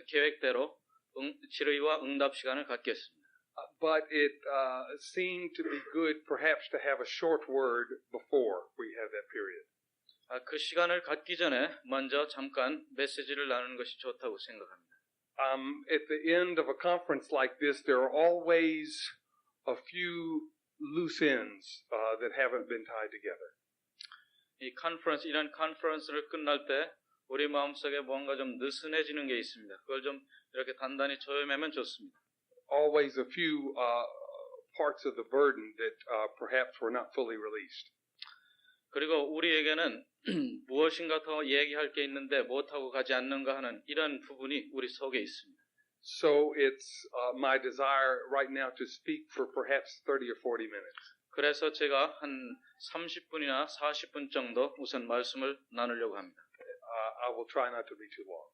계획대로 질의와 응답 시간을 갖겠습니다. But it seemed to be good perhaps to have a short word before we have that period. 그 시간을 갖기 전에 먼저 잠깐 메시지를 나누는 것이 좋다고 생각합니다. At the end of a conference like this, there are always a few loose ends that haven't been tied together. 이런 컨퍼런스를 끝날 때 우리 마음속에 뭔가 좀 느슨해지는 게 있습니다. 그걸 좀 이렇게 단단히 조여매면 좋습니다. Always a few parts of the burden that perhaps were not fully released. 그리고 우리에게는 무엇인가 더 얘기할 게 있는데 못하고 가지 않는가 하는 이런 부분이 우리 속에 있습니다. So it's my desire right now to speak for perhaps 30 or 40 minutes. 그래서 제가 한 30분이나 40분 정도 우선 말씀을 나누려고 합니다. I will try not to be too long.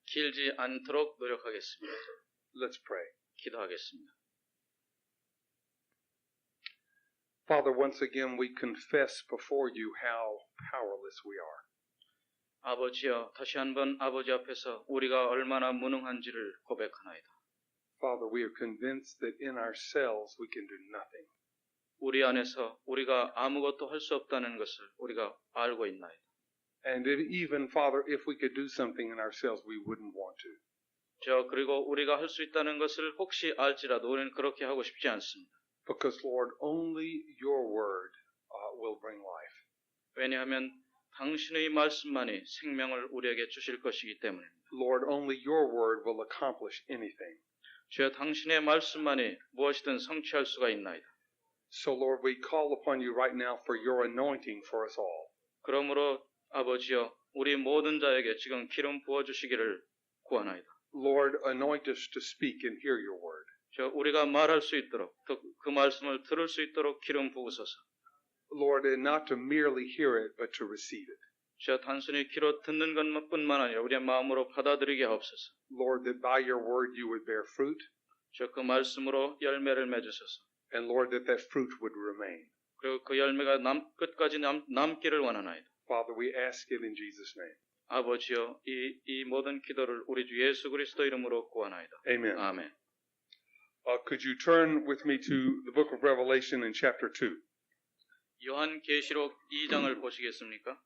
길지 않도록 노력하겠습니다. Let's pray. 기도하겠습니다. Father, once again we confess before you how powerless we are. 아버지여, 다시 한번 아버지 앞에서 우리가 얼마나 무능한지를 고백하나이다. Father, we are convinced that in ourselves we can do nothing. 우리 안에서 우리가 아무것도 할 수 없다는 것을 우리가 알고 있나이다. And even, Father, if we could do something in ourselves, we wouldn't want to. 그리고 우리가 할 수 있다는 것을 혹시 알지라도 우리는 그렇게 하고 싶지 않습니다. Because, Lord, only your word will bring life. 왜냐하면 당신의 말씀만이 생명을 우리에게 주실 것이기 때문입니다. Lord, only your word will accomplish anything. 주여, 당신의 말씀만이 무엇이든 성취할 수가 있나이다. So, Lord, we call upon you right now for your anointing for us all. 그러므로 아버지여, 우리 모든 자에게 지금 기름 부어주시기를 구하나이다. Lord, anoint us to speak and hear your word. 우리가 말할 수 있도록, 그 말씀을 들을 수 있도록 기름 부으소서. Lord, and not to merely hear it, but to receive it. 단순히 귀로 듣는 것뿐만 아니라 우리의 마음으로 받아들이게 하옵소서. Lord, that by your word you would bear fruit. 그 말씀으로 열매를 맺으소서. And Lord, that fruit would remain. 그리고 그 열매가 끝까지 남기를 원하나이다. Father, we ask it in Jesus' name. 아버지여, 이 모든 기도를 우리 주 예수 그리스도 이름으로 구하나이다. Amen. 아멘. Could you turn with me to the book of Revelation in chapter 2? 요한계시록 2장을 보시겠습니까?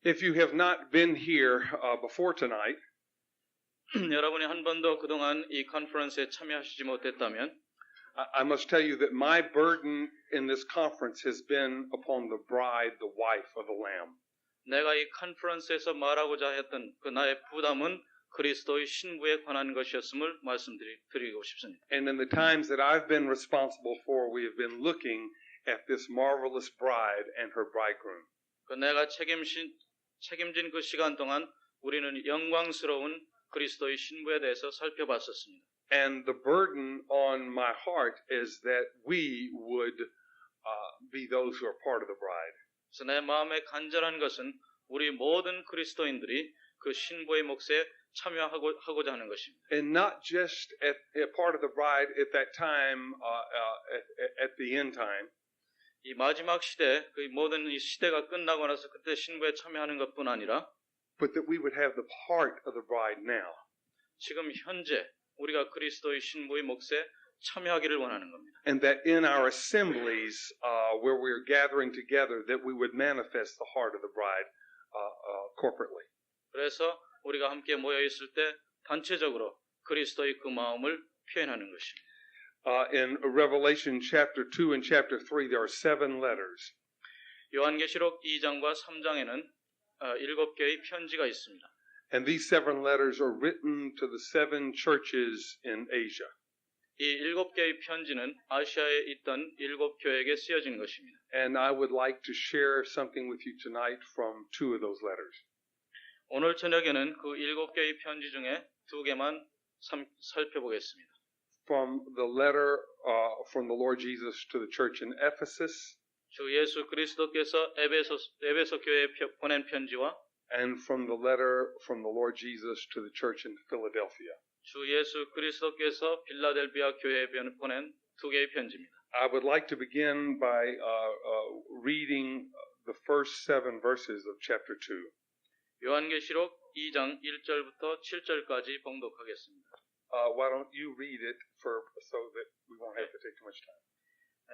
If you have not been here before tonight, 여러분이 한 번도 그동안 이 컨퍼런스에 참여하시지 못했다면 I must tell you that my burden in this conference has been upon the bride, the wife of the Lamb. 내가 이 컨퍼런스에서 말하고자 했던 그 나의 부담은 그리스도의 신부에 관한 것이었음을 말씀드리고 싶습니다. And in the times that I've been responsible for, we have been looking at this marvelous bride and her bridegroom. 내가 책임진 그 시간 동안 우리는 영광스러운 그리스도의 신부에 대해서 살펴봤었습니다. And the burden on my heart is that we would be those who are part of the bride. 그래서 내 마음에 간절한 것은 우리 모든 그리스도인들이 그 신부의 몫에 참여하고자 하는 것입니다. And not just a part of the bride at that time, at the end time. 이 마지막 시대, 그 모든 이 시대가 끝나고 나서 그때 신부에 참여하는 것뿐 아니라, but that we would have the part of the bride now. 지금 현재 우리가 그리스도의 신부의 몫에 참여하기를 원하는 겁니다. And that in our assemblies, where we are gathering together, that we would manifest the heart of the bride corporately. 그래서 우리가 함께 모여 있을 때 단체적으로 그리스도의 그 마음을 표현하는 것입니다. In Revelation chapter 2 and chapter 3, there are 7 letters. 요한계시록 2장과 3장에는 7개의 편지가 있습니다. And these 7 letters are written to the 7 churches in Asia. 이 7개의 편지는 아시아에 있던 7교회에게 쓰여진 것입니다. And I would like to share something with you tonight from 2 of those letters. 오늘 저녁에는 그 7개의 편지 중에 2개만 살펴보겠습니다. From the letter from the Lord Jesus to the church in Ephesus. 주 예수 그리스도께서 에베소 교회에 보낸 편지와 and from the letter from the Lord Jesus to the church in Philadelphia. 주 예수 그리스도께서 빌라델비아 교회에 보낸 2개의 편지입니다. I would like to begin by reading the first 7 verses of chapter 2. 요한계시록 2장 1절부터 7절까지 봉독하겠습니다. Why don't you read it so that we won't have to take too much time?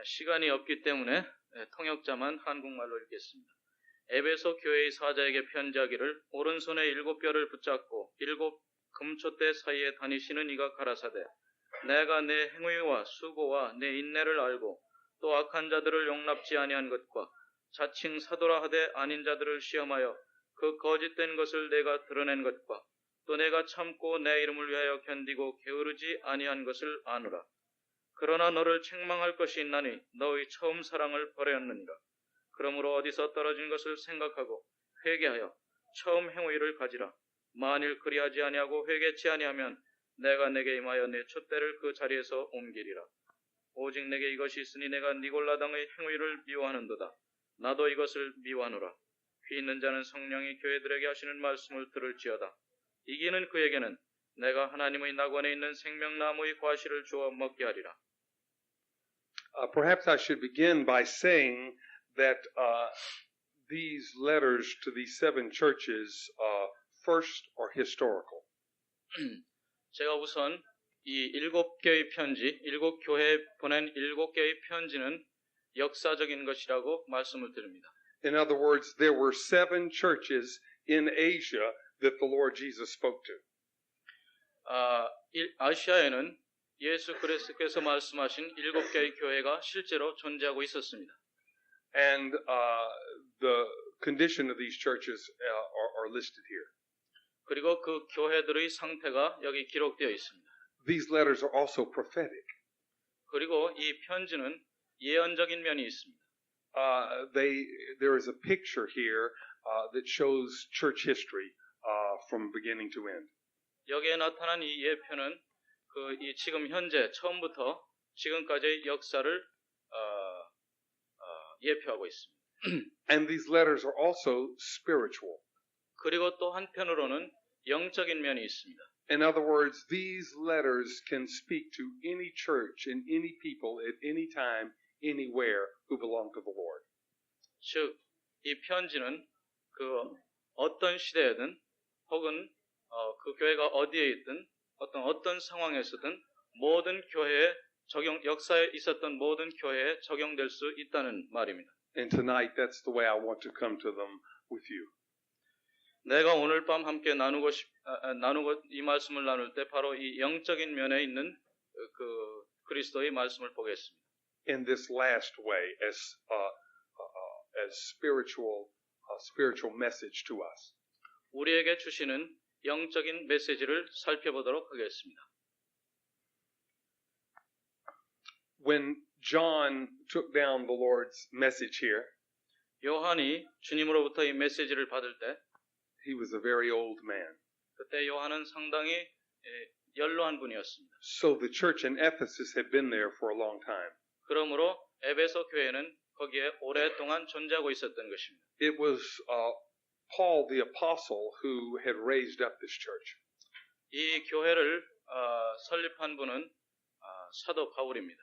시간이 없기 때문에 통역자만 한국말로 읽겠습니다. 에베소 교회의 사자에게 편지하기를 오른손에 7뼈를 붙잡고 7 금초대 사이에 다니시는 이가 가라사대 내가 내 행위와 수고와 내 인내를 알고 또 악한 자들을 용납지 아니한 것과 자칭 사도라 하되 아닌 자들을 시험하여 그 거짓된 것을 내가 드러낸 것과 또 내가 참고 내 이름을 위하여 견디고 게으르지 아니한 것을 아노라. 그러나 너를 책망할 것이 있나니 너의 처음 사랑을 버렸느니라. 그러므로 어디서 떨어진 것을 생각하고 회개하여 처음 행위를 가지라. 만일 그리하지 아니하고 회개치 아니하면 내가 내게 임하여 내 촛대를 그 자리에서 옮기리라. 오직 내게 이것이 있으니 내가 니골라당의 행위를 미워하는도다. 나도 이것을 미워하노라. 귀 있는 자는 성령이 교회들에게 하시는 말씀을 들을지어다. 이기는 그에게는 내가 하나님의 낙원에 있는 생명나무의 과실을 주어 먹게 하리라. Perhaps I should begin by saying that these letters to these 7 churches first are historical. 제가 우선 이 7개의 편지, 7교회에 보낸 7개의 편지는 역사적인 것이라고 말씀을 드립니다. In other words, there were 7 churches in Asia that the Lord Jesus spoke to. 아시아에는 예수 그리스도께서 말씀하신 7개의 교회가 실제로 존재하고 있었습니다. And the condition of these churches are listed here. 그리고 그 교회들의 상태가 여기 기록되어 있습니다. These letters are also prophetic. 그리고 이 편지는 예언적인 면이 있습니다. There is a picture here that shows church history from beginning to end. 여기에 나타난 이 예표는 이 지금 현재 처음부터 지금까지의 역사를 예표하고 있습니다. And these letters are also spiritual. 그리고 또 한편으로는 영적인 면이 있습니다. In other words, these letters can speak to any church and any people at any time, anywhere who belong to the Lord. 즉, 이 편지는 그 어떤 시대에든 혹은 그 교회가 어디에 있든 어떤 상황에서든 모든 교회에 역사에 있었던 모든 교회에 적용될 수 있다는 말입니다. And tonight, that's the way I want to come to them with you. 내가 오늘 밤 함께 나누고 이 말씀을 나눌 때 바로 이 영적인 면에 있는 그 그리스도의 말씀을 보겠습니다. In this last way, as spiritual message to us. 우리에게 주시는 영적인 메시지를 살펴보도록 하겠습니다. When John took down the Lord's message here, 요한이 주님으로부터 이 메시지를 받을 때 he was a very old man. 그때 요한은 상당히 연로한 분이었습니다. So the church in Ephesus had been there for a long time. 그러므로 에베소 교회는 거기에 오랫동안 존재하고 있었던 것입니다. It was Paul the apostle who had raised up this church. 이 교회를 설립한 분은 사도 바울입니다.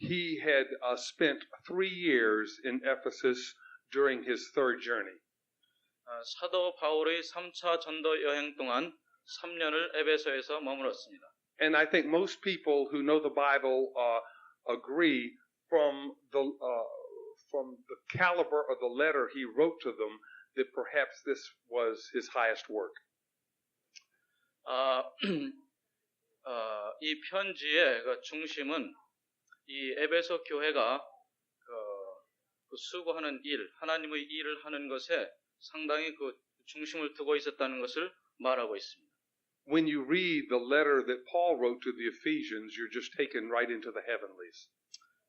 He had spent 3 years in Ephesus during his third journey. 사도 바울의 3차 전도 여행 동안 3년을 에베소에서 머물었습니다. And I think most people who know the Bible agree from the caliber of the letter he wrote to them that perhaps this was his highest work. 이 편지의 중심은 이 에베소 교회가 그 수고하는 일, 하나님의 일을 하는 것에 상당히 그 중심을 두고 있었다는 것을 말하고 있습니다. When you read the letter that Paul wrote to the Ephesians, you're just taken right into the heavenlies.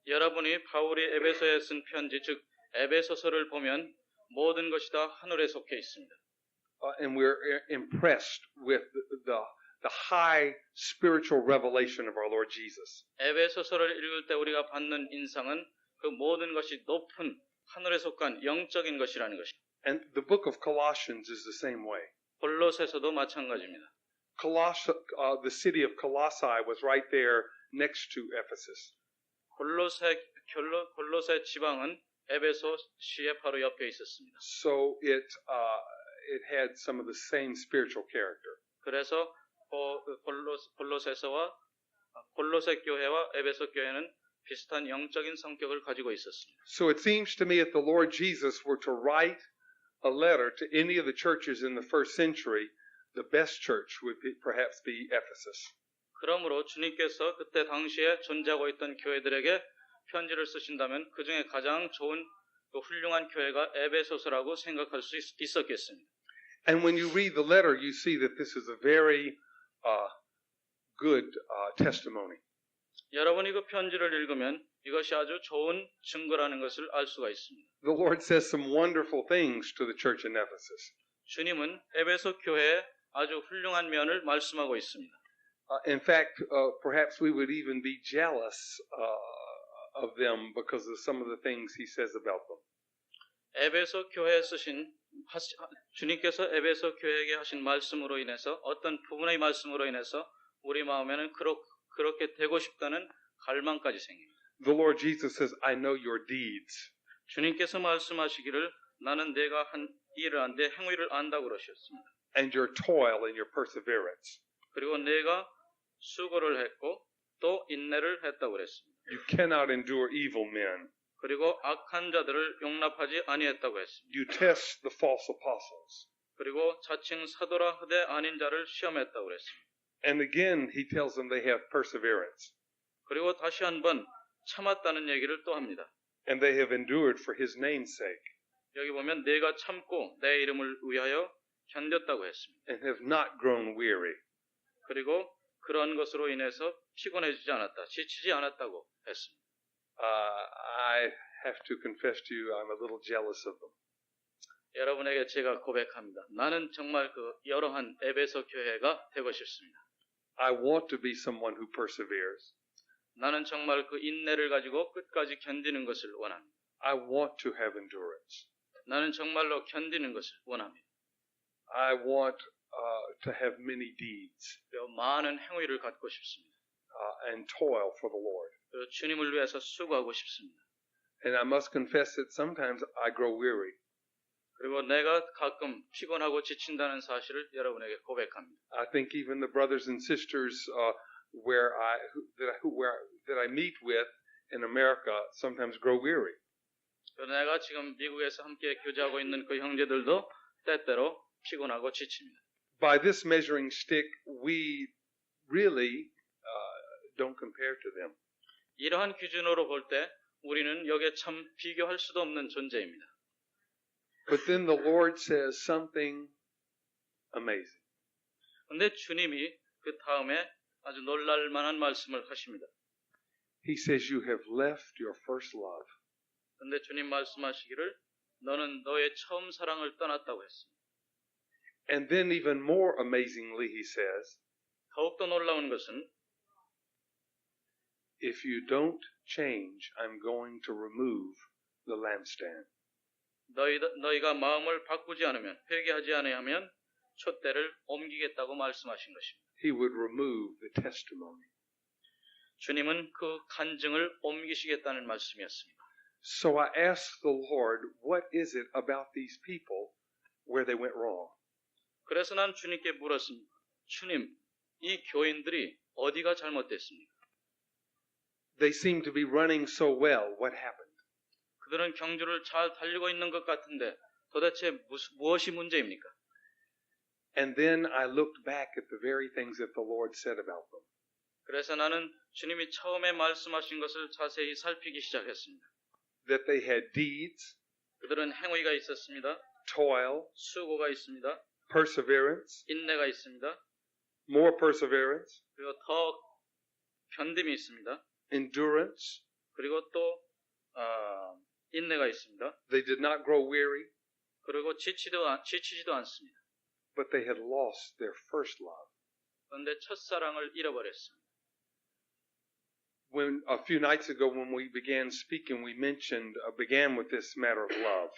여러분이 바울이 에베소에 쓴 편지, 즉 에베소서를 보면 모든 것이 다 하늘에 속해 있습니다. And we're impressed with the high spiritual revelation of our Lord Jesus. 에베소서를 읽을 때 우리가 받는 인상은 그 모든 것이 높은 하늘에 속한 영적인 것이라는 것입니다. And the book of Colossians is the same way. 골로새서도 마찬가지입니다. The city of Colossae was right there next to Ephesus. 골로새 지방은 에베소 시의 바로 옆에 있었습니다. So it it had some of the same spiritual character. 그래서 골로새 교회와 에베소 교회는 비슷한 영적인 성격을 가지고 있었습니다. So it seems to me if the Lord Jesus were to write a letter to any of the churches in the first century, the best church would perhaps be Ephesus. 그러므로 주님께서 그때 당시에 존재하고 있던 교회들에게 편지를 쓰신다면 그 중에 가장 좋은 또 훌륭한 교회가 에베소서라고 생각할 수 있었겠습니다. And when you read the letter, you see that this is a very good testimony. 여러분이 그 편지를 읽으면 이것이 아주 좋은 증거라는 것을 알 수가 있습니다. The Lord says some wonderful things to the church in Ephesus. 주님은 에베소 교회의 아주 훌륭한 면을 말씀하고 있습니다. In fact, perhaps we would even be jealous of them because of some of the things he says about them. 에베소 교회에 주님께서 에베소 교회에게 하신 말씀으로 인해서 어떤 부분의 말씀으로 인해서 우리 마음에는 그렇게 되고 싶다는 갈망까지 생깁니다. The Lord Jesus says, I know your deeds. 주님께서 말씀하시기를 나는 내가 한 일을 내 행위를 안다고 그러셨습니다. And your toil and your perseverance. 그리고 내가 수고를 했고 또 인내를 했다고 그랬습니다. You cannot endure evil men. 그리고 악한 자들을 용납하지 아니했다고 했습니다. You test the false apostles. 그리고 자칭 사도라 하되 아닌 자를 시험했다고 그랬습니다. And again, he tells them they have perseverance. 그리고 다시 한번 참았다는 얘기를 또 합니다. And they have endured for his name's sake. 여기 보면 내가 참고 내 이름을 위하여 견뎠다고 했습니다. And have not grown weary. 그리고 그런 것으로 인해서 피곤해지지 않았다, 지치지 않았다고 했습니다. I have to confess to you, I'm a little jealous of them. 여러분에게 제가 고백합니다. 나는 정말 그 여러한 에베소 교회가 되고 싶습니다. I want to be someone who perseveres. 나는 정말 그 인내를 가지고 끝까지 견디는 것을 원합니다. I want to have endurance. 나는 정말로 견디는 것을 원합니다. I want to have many deeds 그리고 많은 행위를 갖고 싶습니다. and toil for the Lord. 그리고 주님을 위해서 수고하고 싶습니다. And I must confess that sometimes I grow weary. 그리고 내가 가끔 피곤하고 지친다는 사실을 여러분에게 고백합니다. I think even the brothers and sisters that I meet with in America sometimes grow weary. 내가 지금 미국에서 함께 교제하고 있는 그 형제들도 때때로 피곤하고 지칩니다. By this measuring stick, we really don't compare to them. 이러한 기준으로 볼 때 우리는 여기에 참 비교할 수도 없는 존재입니다. But then the Lord says something amazing. 그런데 주님이 그 다음에 아주 놀랄 만한 말씀을 하십니다. He says, you have left your first love. 그런데 주님 말씀하시기를 너는 너의 처음 사랑을 떠났다고 했습니다. And then even more amazingly, he says, 더욱더 놀라운 것은 if you don't change, I'm going to remove the lampstand. 너희가 마음을 바꾸지 않으면, 회개하지 아니하면 촛대를 옮기겠다고 말씀하신 것입니다. He would remove the testimony. 주님은 그 간증을 옮기시겠다는 말씀이었습니다. So I asked the Lord, what is it about these people where they went wrong? 그래서 난 주님께 물었습니다. 주님, 이 교인들이 어디가 잘못됐습니까? They seem to be running so well. What happened? 그들은 경주를 잘 달리고 있는 것 같은데 도대체 무엇이 문제입니까? And then I looked back at the very things that the Lord said about them. 그래서 나는 주님이 처음에 말씀하신 것을 자세히 살피기 시작했습니다. That they had deeds, 그들은 행위가 있었습니다. toil, 수고가 있습니다. perseverance, 인내가 있습니다. more perseverance, 그리고 더 견딤이 있습니다. endurance. 그리고 또 인내가 있습니다. They did not grow weary, 그리고 지치지도 않습니다. but they had lost their first love. 그런데 첫사랑을 잃어버렸습니다. When a few nights ago, when we began speaking, we began with this matter of love.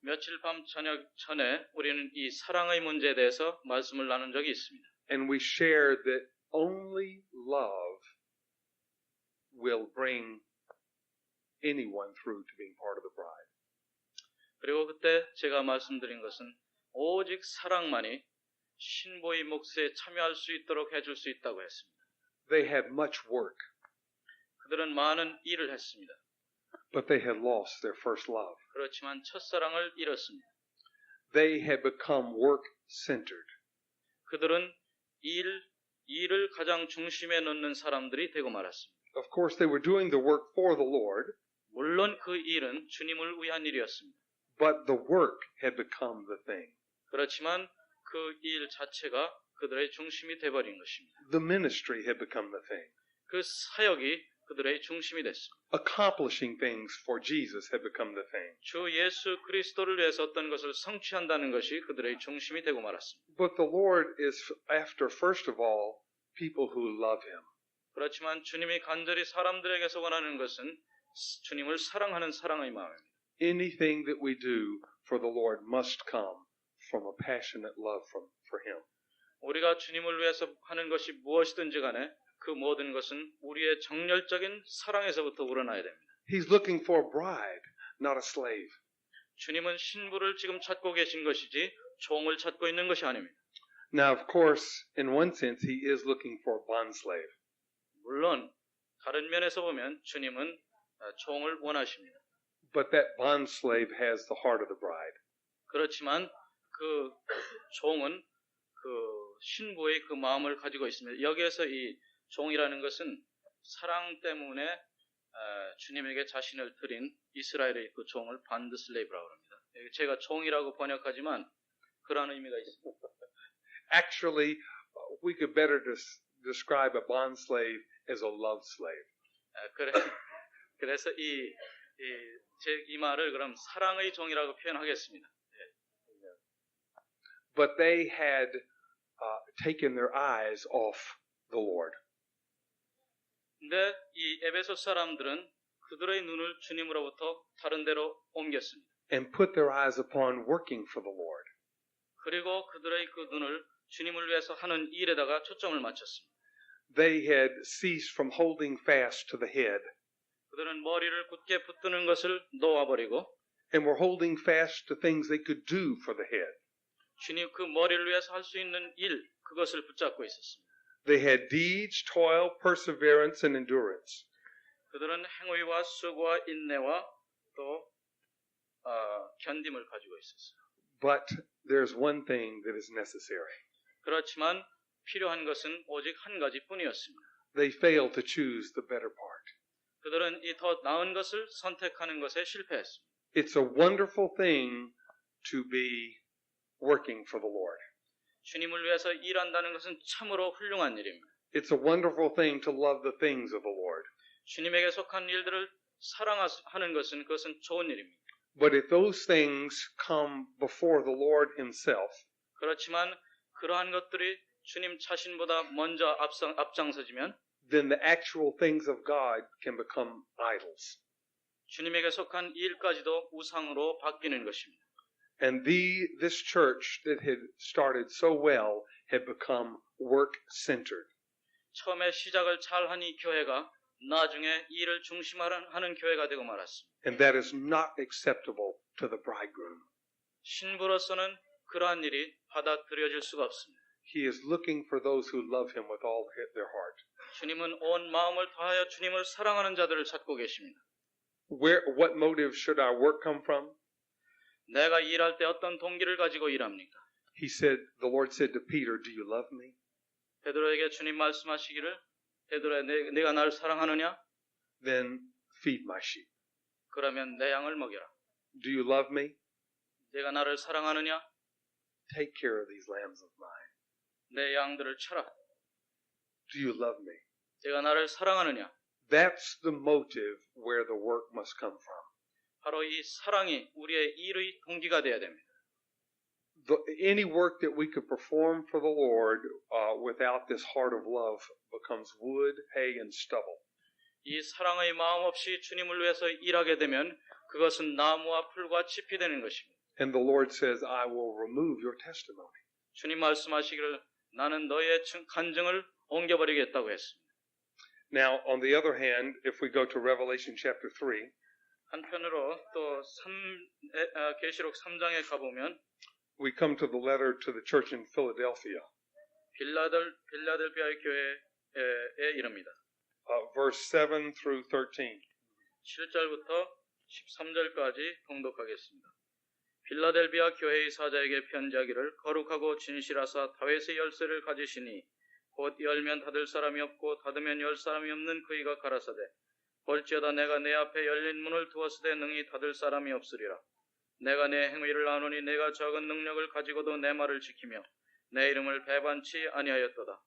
며칠 밤 저녁 전에 우리는 이 사랑의 문제에 대해서 말씀을 나눈 적이 있습니다. And we shared that only love will bring anyone through to being part of the bride. 그리고 그때 제가 말씀드린 것은 오직 사랑만이 신부의 몫에 참여할 수 있도록 해줄 수 있다고 했습니다. They had much work, 그들은 많은 일을 했습니다. but they had lost their first love. 그렇지만 첫사랑을 잃었습니다. They had become work-centered. 그들은 일을 가장 중심에 놓는 사람들이 되고 말았습니다. Of course, they were doing the work for the Lord, 물론 그 일은 주님을 위한 일이었습니다. but the work had become the thing. 그렇지만 그 일 자체가 그들의 중심이 돼버린 것입니다. The ministry had become the thing. 그 사역이 그들의 중심이 됐습니다. Accomplishing things for Jesus had become the thing. 주 예수 그리스도를 위해서 어떤 것을 성취한다는 것이 그들의 중심이 되고 말았습니다. But the Lord is after, first of all, people who love Him. 그렇지만 주님이 간절히 사람들에게서 원하는 것은 주님을 사랑하는 사랑의 마음입니다. Anything that we do for the Lord must come from a passionate love for Him. 우리가 주님을 위해서 하는 것이 무엇이든지 간에 그 모든 것은 우리의 정열적인 사랑에서부터 우러나야 됩니다. He's looking for a bride, not a slave. 주님은 신부를 지금 찾고 계신 것이지 종을 찾고 있는 것이 아닙니다. Now, of course, in one sense, He is looking for a bondslave. 물론 다른 면에서 보면 주님은 종을 원하십니다. But that bondslave has the heart of the bride. 그렇지만 그 종은 그 신부의 그 마음을 가지고 있습니다. 여기에서 이 종이라는 것은 사랑 때문에 주님에게 자신을 드린 이스라엘의 그 종을 반드슬레이브라고 합니다. 제가 종이라고 번역하지만 그런 의미가 있습니다. Actually, we could better describe a bondslave as a love slave. 그래서 이 말을 그럼 사랑의 종이라고 표현하겠습니다. But they had taken their eyes off the Lord. 근데 이 에베소 사람들은 그들의 눈을 주님으로부터 다른 데로 옮겼습니다. And put their eyes upon working for the Lord. 그리고 그들의 그 눈을 주님을 위해서 하는 일에다가 초점을 맞췄습니다. They had ceased from holding fast to the head 그들은 머리를 굳게 붙드는 것을 놓아버리고 and were holding fast to things they could do for the head. 주님 그 머리를 위해서 할 수 있는 일, 그것을 붙잡고 있었습니다. They had deeds, toil, perseverance, and endurance. 그들은 행위와 수고와 인내와 또 견딤을 가지고 있었어요. But there's one thing that is necessary. 그렇지만 필요한 것은 오직 한 가지뿐이었습니다. They failed to choose the better part. 그들은 이 더 나은 것을 선택하는 것에 실패했습니다. It's a wonderful thing to be working for the Lord. 주님을 위해서 일한다는 것은 참으로 훌륭한 일입니다. It's a wonderful thing to love the things of the Lord. 주님에게 속한 일들을 사랑하는 것은 그것은 좋은 일입니다. But if those things come before the Lord Himself, 그렇지만 그러한 것들이 주님 자신보다 먼저 앞장서지면 then the actual things of God can become idols. 주님에게 속한 일까지도 우상으로 바뀌는 것입니다. And this church that had started so well had become work-centered. 처음에 시작을 잘한 이 교회가 나중에 일을 중심하는 교회가 되고 말았습니다. And that is not acceptable to the bridegroom. 신부로서는 그러한 일이 받아들여질 수가 없습니다. He is looking for those who love Him with all their heart. 주님은 온 마음을 다하여 주님을 사랑하는 자들을 찾고 계십니다. What motive should our work come from? 내가 일할 때 어떤 동기를 가지고 일합니까? The Lord said to Peter, "Do you love me?" 베드로에게 주님 말씀하시기를 베드로야 네가 나를 사랑하느냐? Then feed my sheep. 그러면 내 양을 먹여라. Do you love me? 내가 나를 사랑하느냐? Take care of these lambs of mine. 내 양들을 쳐라. Do you love me? 내가 나를 사랑하느냐? That's the motive where the work must come from. 바로 이 사랑이 우리의 일의 동기가 되어야 됩니다. Any work that we could perform for the Lord without this heart of love becomes wood, hay, and stubble. 이 사랑의 마음 없이 주님을 위해서 일하게 되면 그것은 나무와 풀과 짚이 되는 것입니다. And the Lord says, "I will remove your testimony." 주님 말씀하시기를 나는 너의 간증을 옮겨버리겠다고 했습니다. Now, on the other hand, if we go to Revelation chapter 3, 한편으로 또 계시록 3장에 가보면 we come to the letter to the church in Philadelphia. 빌라델피아 교회에 이릅니다. Verse 7 through 13. 7절부터 13절까지 통독하겠습니다. 빌라델비아 교회의 사자에게 편지하기를 거룩하고 진실하사 다윗의 열쇠를 가지시니 곧 열면 닫을 사람이 없고 닫으면 열 사람이 없는 그이가 가라사대 볼지어다 내가 내 앞에 열린 문을 두었으되 능히 닫을 사람이 없으리라. 내가 내 행위를 아노니 내가 적은 능력을 가지고도 내 말을 지키며 내 이름을 배반치 아니하였도다.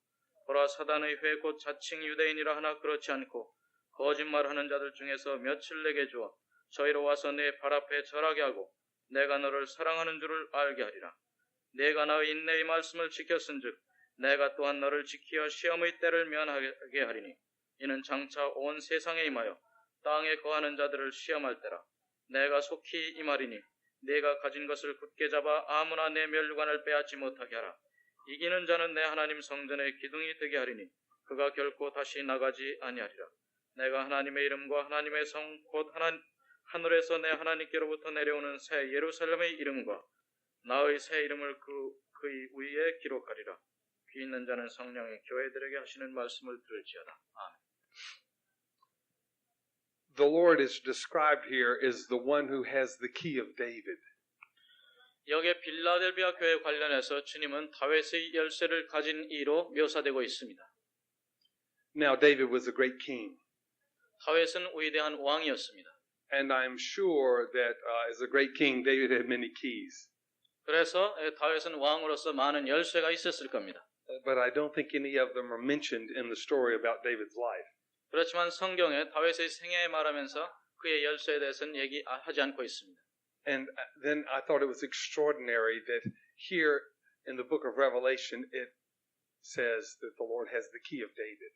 보라 사단의 회 곧 자칭 유대인이라 하나 그렇지 않고 거짓말하는 자들 중에서 며칠 내게 주어 저희로 와서 내 발 앞에 절하게 하고 내가 너를 사랑하는 줄을 알게 하리라. 내가 나의 인내의 말씀을 지켰은즉 내가 또한 너를 지키어 시험의 때를 면하게 하리니 이는 장차 온 세상에 임하여 땅에 거하는 자들을 시험할 때라. 내가 속히 임하리니 내가 가진 것을 굳게 잡아 아무나 내 멸류관을 빼앗지 못하게 하라. 이기는 자는 내 하나님 성전의 기둥이 되게 하리니 그가 결코 다시 나가지 아니하리라. 내가 하나님의 이름과 하나님의 성 곧 하늘에서 내 하나님께로부터 내려오는 새 예루살렘의 이름과 나의 새 이름을 그의 위에 기록하리라. 귀 있는 자는 성령의 교회들에게 하시는 말씀을 들을지어다. 아멘. The Lord is described here as the one who has the key of David. 여기에 빌라델비아 교회 관련해서 주님은 다윗의 열쇠를 가진 이로 묘사되고 있습니다. Now, David was a great king. 다윗은 위대한 왕이었습니다. And I'm sure that as a great king, David had many keys. 그래서 다윗은 왕으로서 많은 열쇠가 있었을 겁니다. But I don't think any of them are mentioned in the story about David's life. 그렇지만 성경에 다윗의 생애에 말하면서 그의 열쇠에 대해서는 얘기하지 않고 있습니다. And then I thought it was extraordinary that here in the book of Revelation it says that the Lord has the key of David.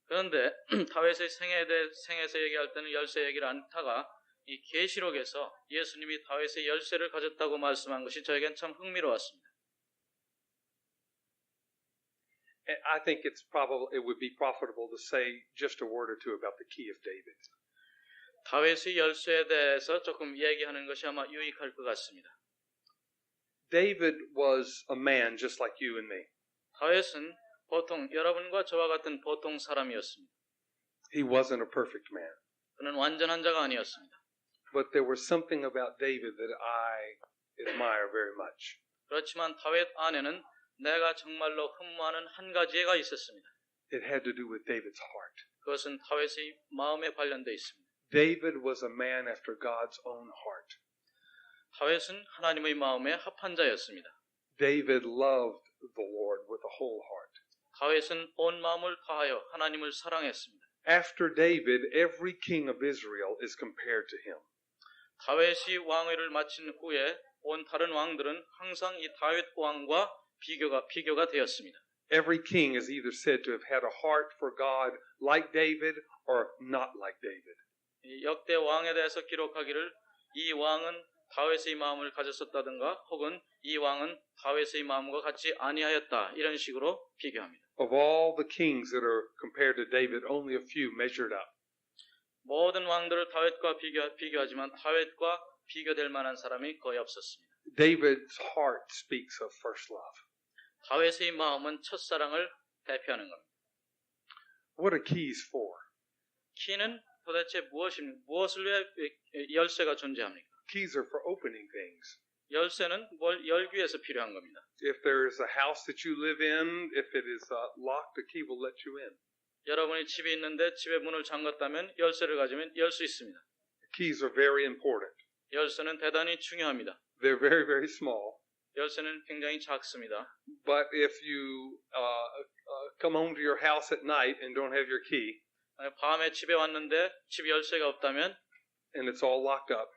그런데 다윗의 생애에서 얘기할 때는 열쇠 얘기를 않다가 이 계시록에서 예수님이 다윗의 열쇠를 가졌다고 말씀한 것이 저에겐 참 흥미로웠습니다. And I think it would be profitable to say just a word or two about the key of David. 다윗의 열쇠에 대해서 조금 얘기하는 것이 아마 유익할 것 같습니다. David was a man just like you and me. 다윗은 보통 여러분과 저와 같은 보통 사람이었습니다. He wasn't a perfect man. 그는 완전한 자가 아니었습니다. But there was something about David that I admire very much. 그렇지만 다윗 안에는 내가 정말로 흠모하는 한 가지가 있었습니다. It had to do with David's heart. 그것은 다윗의 마음에 관련되어 있습니다. David was a man after God's own heart. 다윗은 하나님의 마음에 합한 자였습니다. David loved the Lord with a whole heart. 다윗은 온 마음을 다하여 하나님을 사랑했습니다. After David, every king of Israel is compared to him. 다윗이 왕위를 마친 후에 온 다른 왕들은 항상 이 다윗 왕과 비교가 되었습니다. Every king is either said to have had a heart for God like David or not like David. 이 역대 왕에 대해서 기록하기를 이 왕은 다윗의 마음을 가졌었다든가 혹은 이 왕은 다윗의 마음과 같이 아니하였다 이런 식으로 비교합니다. Of all the kings that are compared to David, only a few measured up. 모든 왕들을 다윗과 비교하지만 다윗과 비교될 만한 사람이 거의 없었습니다. David's heart speaks of first love. 다윗의 마음은 첫사랑을 대표하는 겁니다. What are keys for? 키는 도대체 무엇을 위해 열쇠가 존재합니까? Keys are for opening things. 열쇠는 뭘 열기 위해서 필요한 겁니다. If there is a house that you live in, if it is locked, the key will let you in. 여러분이 집에 있는데 집에 문을 잠갔다면 열쇠를 가지면 열 수 있습니다. Keys are very important. 열쇠는 대단히 중요합니다. They're very, very small. 열쇠는 굉장히 작습니다. But if you come home to your house at night and don't have your key, 밤에 집에 왔는데 집 열쇠가 없다면 and it's all locked up,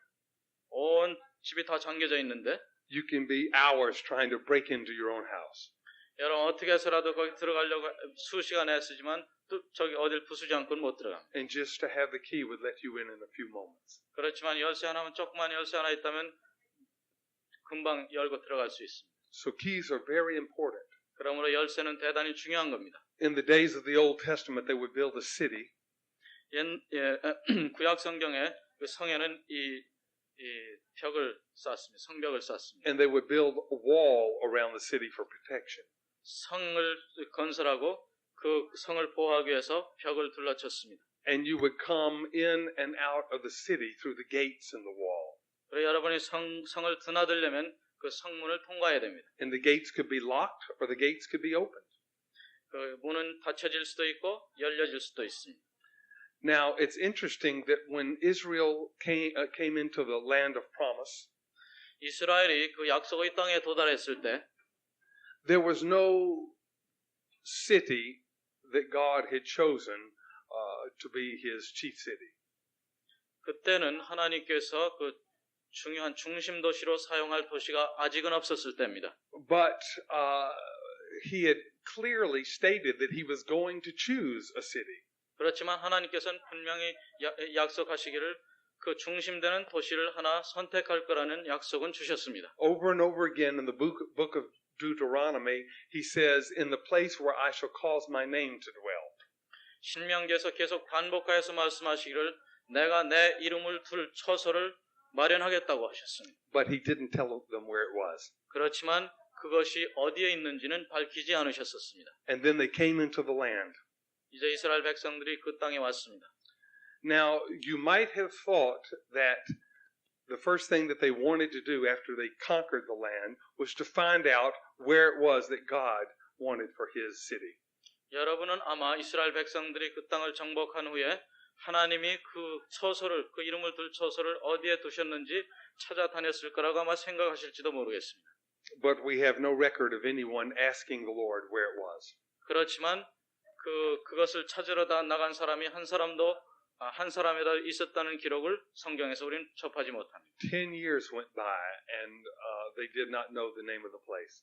온 집이 다 잠겨져 있는데 you can be hours trying to break into your own house. 여러분 어떻게 해서라도 거기 들어가려고 수시간 애쓰지만 저기 어딜 부수지 않고는 못 들어갑니다. And just to have the key would let you in a few moments. 그렇지만 열쇠 하나면 조그만 열쇠 하나 있다면 금방 열고 들어갈 수 있습니다. So keys are very important. 그러므로 열쇠는 대단히 중요한 겁니다. In the days of the Old Testament, they would build a city. 구약 성경에 그 성에는 이 벽을 쌓습니다. 성벽을 쌓습니다. And they would build a wall around the city for protection. 성을 건설하고 그 성을 보호하기 위해서 벽을 둘러쳤습니다. And you would come in and out of the city through the gates in the wall. 그리고 여러분이 성을 드나들려면 그 성문을 통과해야 됩니다. And the gates could be locked or the gates could be opened. 그 문은 닫혀질 수도 있고 열려질 수도 있습니다. Now, it's interesting that when Israel came into the land of promise, 이스라엘이 그 약속의 땅에 도달했을 때 there was no city that God had chosen to be his chief city. 그때는 하나님께서 그 중요한 중심 도시로 사용할 도시가 아직은 없었을 때입니다. But he had clearly stated that he was going to choose a city. 그렇지만 하나님께서는 분명히 약속하시기를 그 중심되는 도시를 하나 선택할 거라는 약속은 주셨습니다. Over and over again in the book of Deuteronomy, he says, in the place where I shall cause my name to dwell. 신명기에서 계속 반복하여서 말씀하시기를 내가 내 이름을 둘 처소를 마련하겠다고 하셨습니다. But he didn't tell them where it was. 그렇지만 그것이 어디에 있는지는 밝히지 않으셨었습니다. And then they came into the land. 이제 이스라엘 백성들이 그 땅에 왔습니다. Now, you might have thought that the first thing that they wanted to do after they conquered the land was to find out where it was that God wanted for his city. 여러분은 아마 이스라엘 백성들이 그 땅을 정복한 후에 하나님이 그 처소를, 그 이름을 둘 처소를 어디에 두셨는지 찾아다녔을 거라고 아마 생각하실지도 모르겠습니다. But we have no record of anyone asking the Lord where it was. 그렇지만 그것을 찾으러 다 나간 사람이 한 사람에다 있었다는 기록을 성경에서 우리는 접하지 못합니다. 10 years went by and they did not know the name of the place.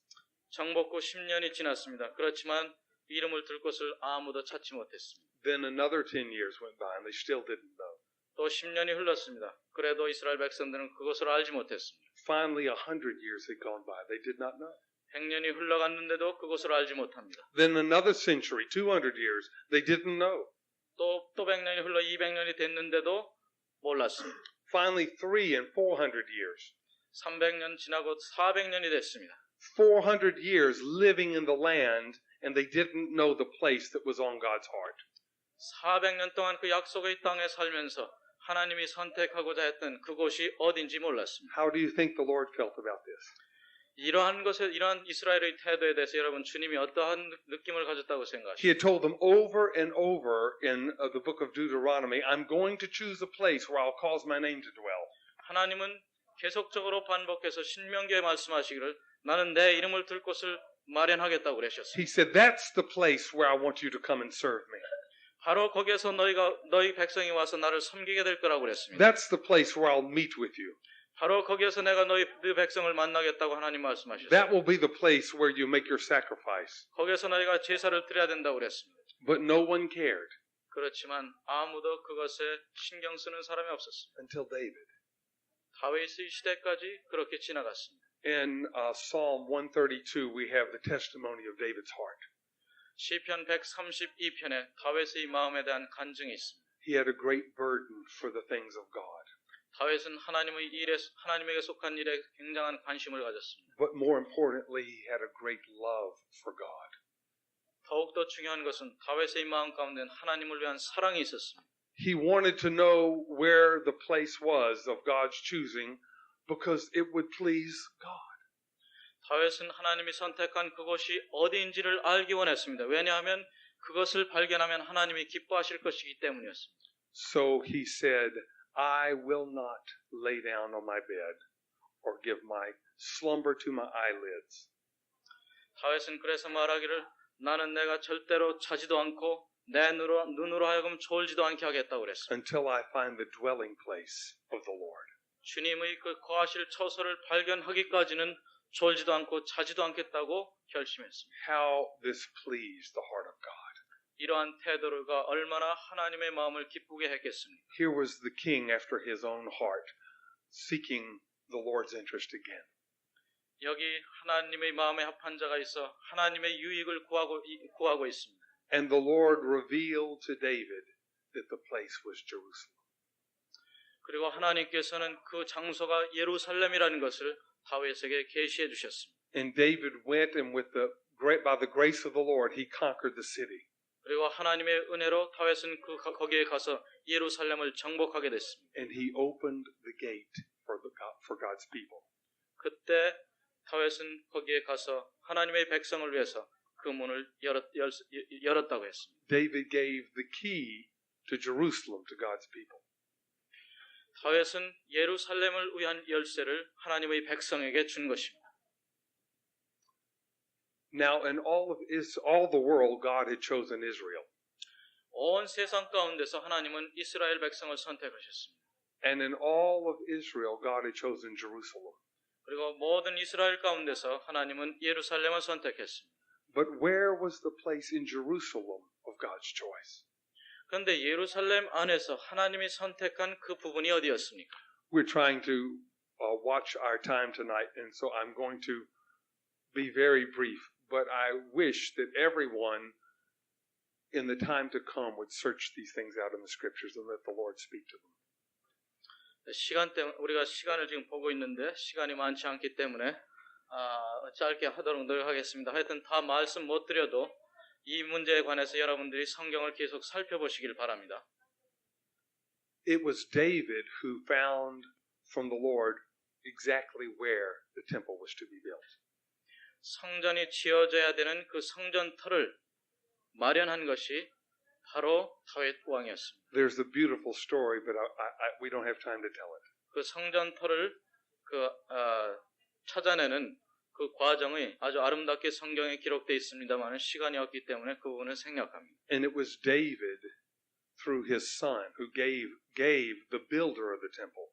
정복 후 10년이 지났습니다. 그렇지만 이름을 둘 곳을 아무도 찾지 못했습니다. Then another 10 years went by and they still didn't know. 또 10년이 흘렀습니다. 그래도 이스라엘 백성들은 그것을 알지 못했습니다. Finally, 100 years had gone by. They did not know. 100년이 흘러갔는데도 그것을 알지 못합니다. Then another century, 200 years, they didn't know. 또 100년이 흘러 200년이 됐는데도 몰랐습니다. Finally, 300 and 400 years. 300년 지나고 400년이 됐습니다. 400 years living in the land and they didn't know the place that was on God's heart. 400년 동안 그 약속의 땅에 살면서 하나님이 선택하고자 했던 그곳이 어딘지 몰랐습니다. How do you think the Lord felt about this? 이러한 이스라엘의 태도에 대해서 여러분 주님이 어떠한 느낌을 가졌다고 He 생각하십니까? had told them over and over in the book of Deuteronomy, I'm going to choose a place where I'll cause my name to dwell. 하나님은 계속적으로 반복해서 신명기에 말씀하시기를 나는 내 이름을 둘 곳을 마련하겠다고 그러셨습니다. He said, that's the place where I want you to come and serve me. 바로 거기에서 너희 백성이 와서 나를 섬기게 될 거라고 그랬습니다. That's the place where I'll meet with you. 바로 거기에서 내가 너희 백성을 만나겠다고 하나님 말씀하셨습니다. That will be the place where you make your sacrifice. 거기에서 너희가 제사를 드려야 된다고 그랬습니다. But no one cared 그렇지만 아무도 그것에 신경 쓰는 사람이 없었습니다. until David. 다윗의 시대까지 그렇게 지나갔습니다. In Psalm 132, we have the testimony of David's heart. 시편 132편에 다윗의 마음에 대한 간증이 있습니다. He had a great burden for the things of God. 다윗은 하나님에게 속한 일에 굉장한 관심을 가졌습니다. But more importantly, he had a great love for God. 더욱더 중요한 것은 다윗의 마음 가운데는 하나님을 위한 사랑이 있었습니다. He wanted to know where the place was of God's choosing because it would please God. 다윗은 하나님이 선택한 그곳이 어디인지를 알기 원했습니다. 왜냐하면 그것을 발견하면 하나님이 기뻐하실 것이기 때문이었습니다. So he said, I will not lay down on my bed or give my slumber to my eyelids. 다윗은 그래서 말하기를 나는 내가 절대로 자지도 않고 내 눈으로 하여금 졸지도 않게 하겠다고 그랬습니다. Until I find the dwelling place of the Lord. 주님의 그 거하실 처소를 발견하기까지는 졸지도 않고 자지도 않겠다고 결심했습니다. How this pleased the heart of God. 이러한 태도가 얼마나 하나님의 마음을 기쁘게 했겠습니까? Here was the king after his own heart, seeking the Lord's interest again. 여기 하나님의 마음에 합한 자가 있어 하나님의 유익을 구하고 있습니다. And the Lord revealed to David that the place was Jerusalem. 그리고 하나님께서는 그 장소가 예루살렘이라는 것을 다윗에게 계시해 주셨습니다. And David went and by the grace of the Lord, he conquered the city. 그리고 하나님의 은혜로 다윗은 거기에 가서 예루살렘을 정복하게 됐습니다. And he opened the gate for God's people. 그때 다윗은 거기에 가서 하나님의 백성을 위해서 그 문을 열었다고 했습니다. David gave the key to Jerusalem to God's people. 다윗은 예루살렘을 위한 열쇠를 하나님의 백성에게 준 것입니다. Now, in all the world, God had chosen Israel. 온 세상 가운데서 하나님은 이스라엘 백성을 선택하셨습니다. And in all of Israel, God had chosen Jerusalem. 그리고 모든 이스라엘 가운데서 하나님은 예루살렘을 선택했습니다. But where was the place in Jerusalem of God's choice? 그런데 예루살렘 안에서 하나님이 선택한 그 부분이 어디였습니까? We're trying to watch our time tonight, and so I'm going to be very brief. But I wish that everyone in the time to come would search these things out in the scriptures and let the Lord speak to them. 우리가 시간을 지금 보고 있는데 시간이 많지 않기 때문에 짧게 하도록 노력하겠습니다. 하여튼 다 말씀 못 드려도 이 문제에 관해서 여러분들이 성경을 계속 살펴보시길 바랍니다. It was David who found from the Lord exactly where the temple was to be built. 성전이 지어져야 되는 그 성전 터를 마련한 것이 바로 다윗 왕이었습니다. There's a beautiful story, but we don't have time to tell it. 그 성전 터를 찾아내는 그 과정이 아주 아름답게 성경에 기록되어 있습니다만 시간이 없기 때문에 그 부분은 생략합니다. And it was David, through his son, who gave the builder of the temple.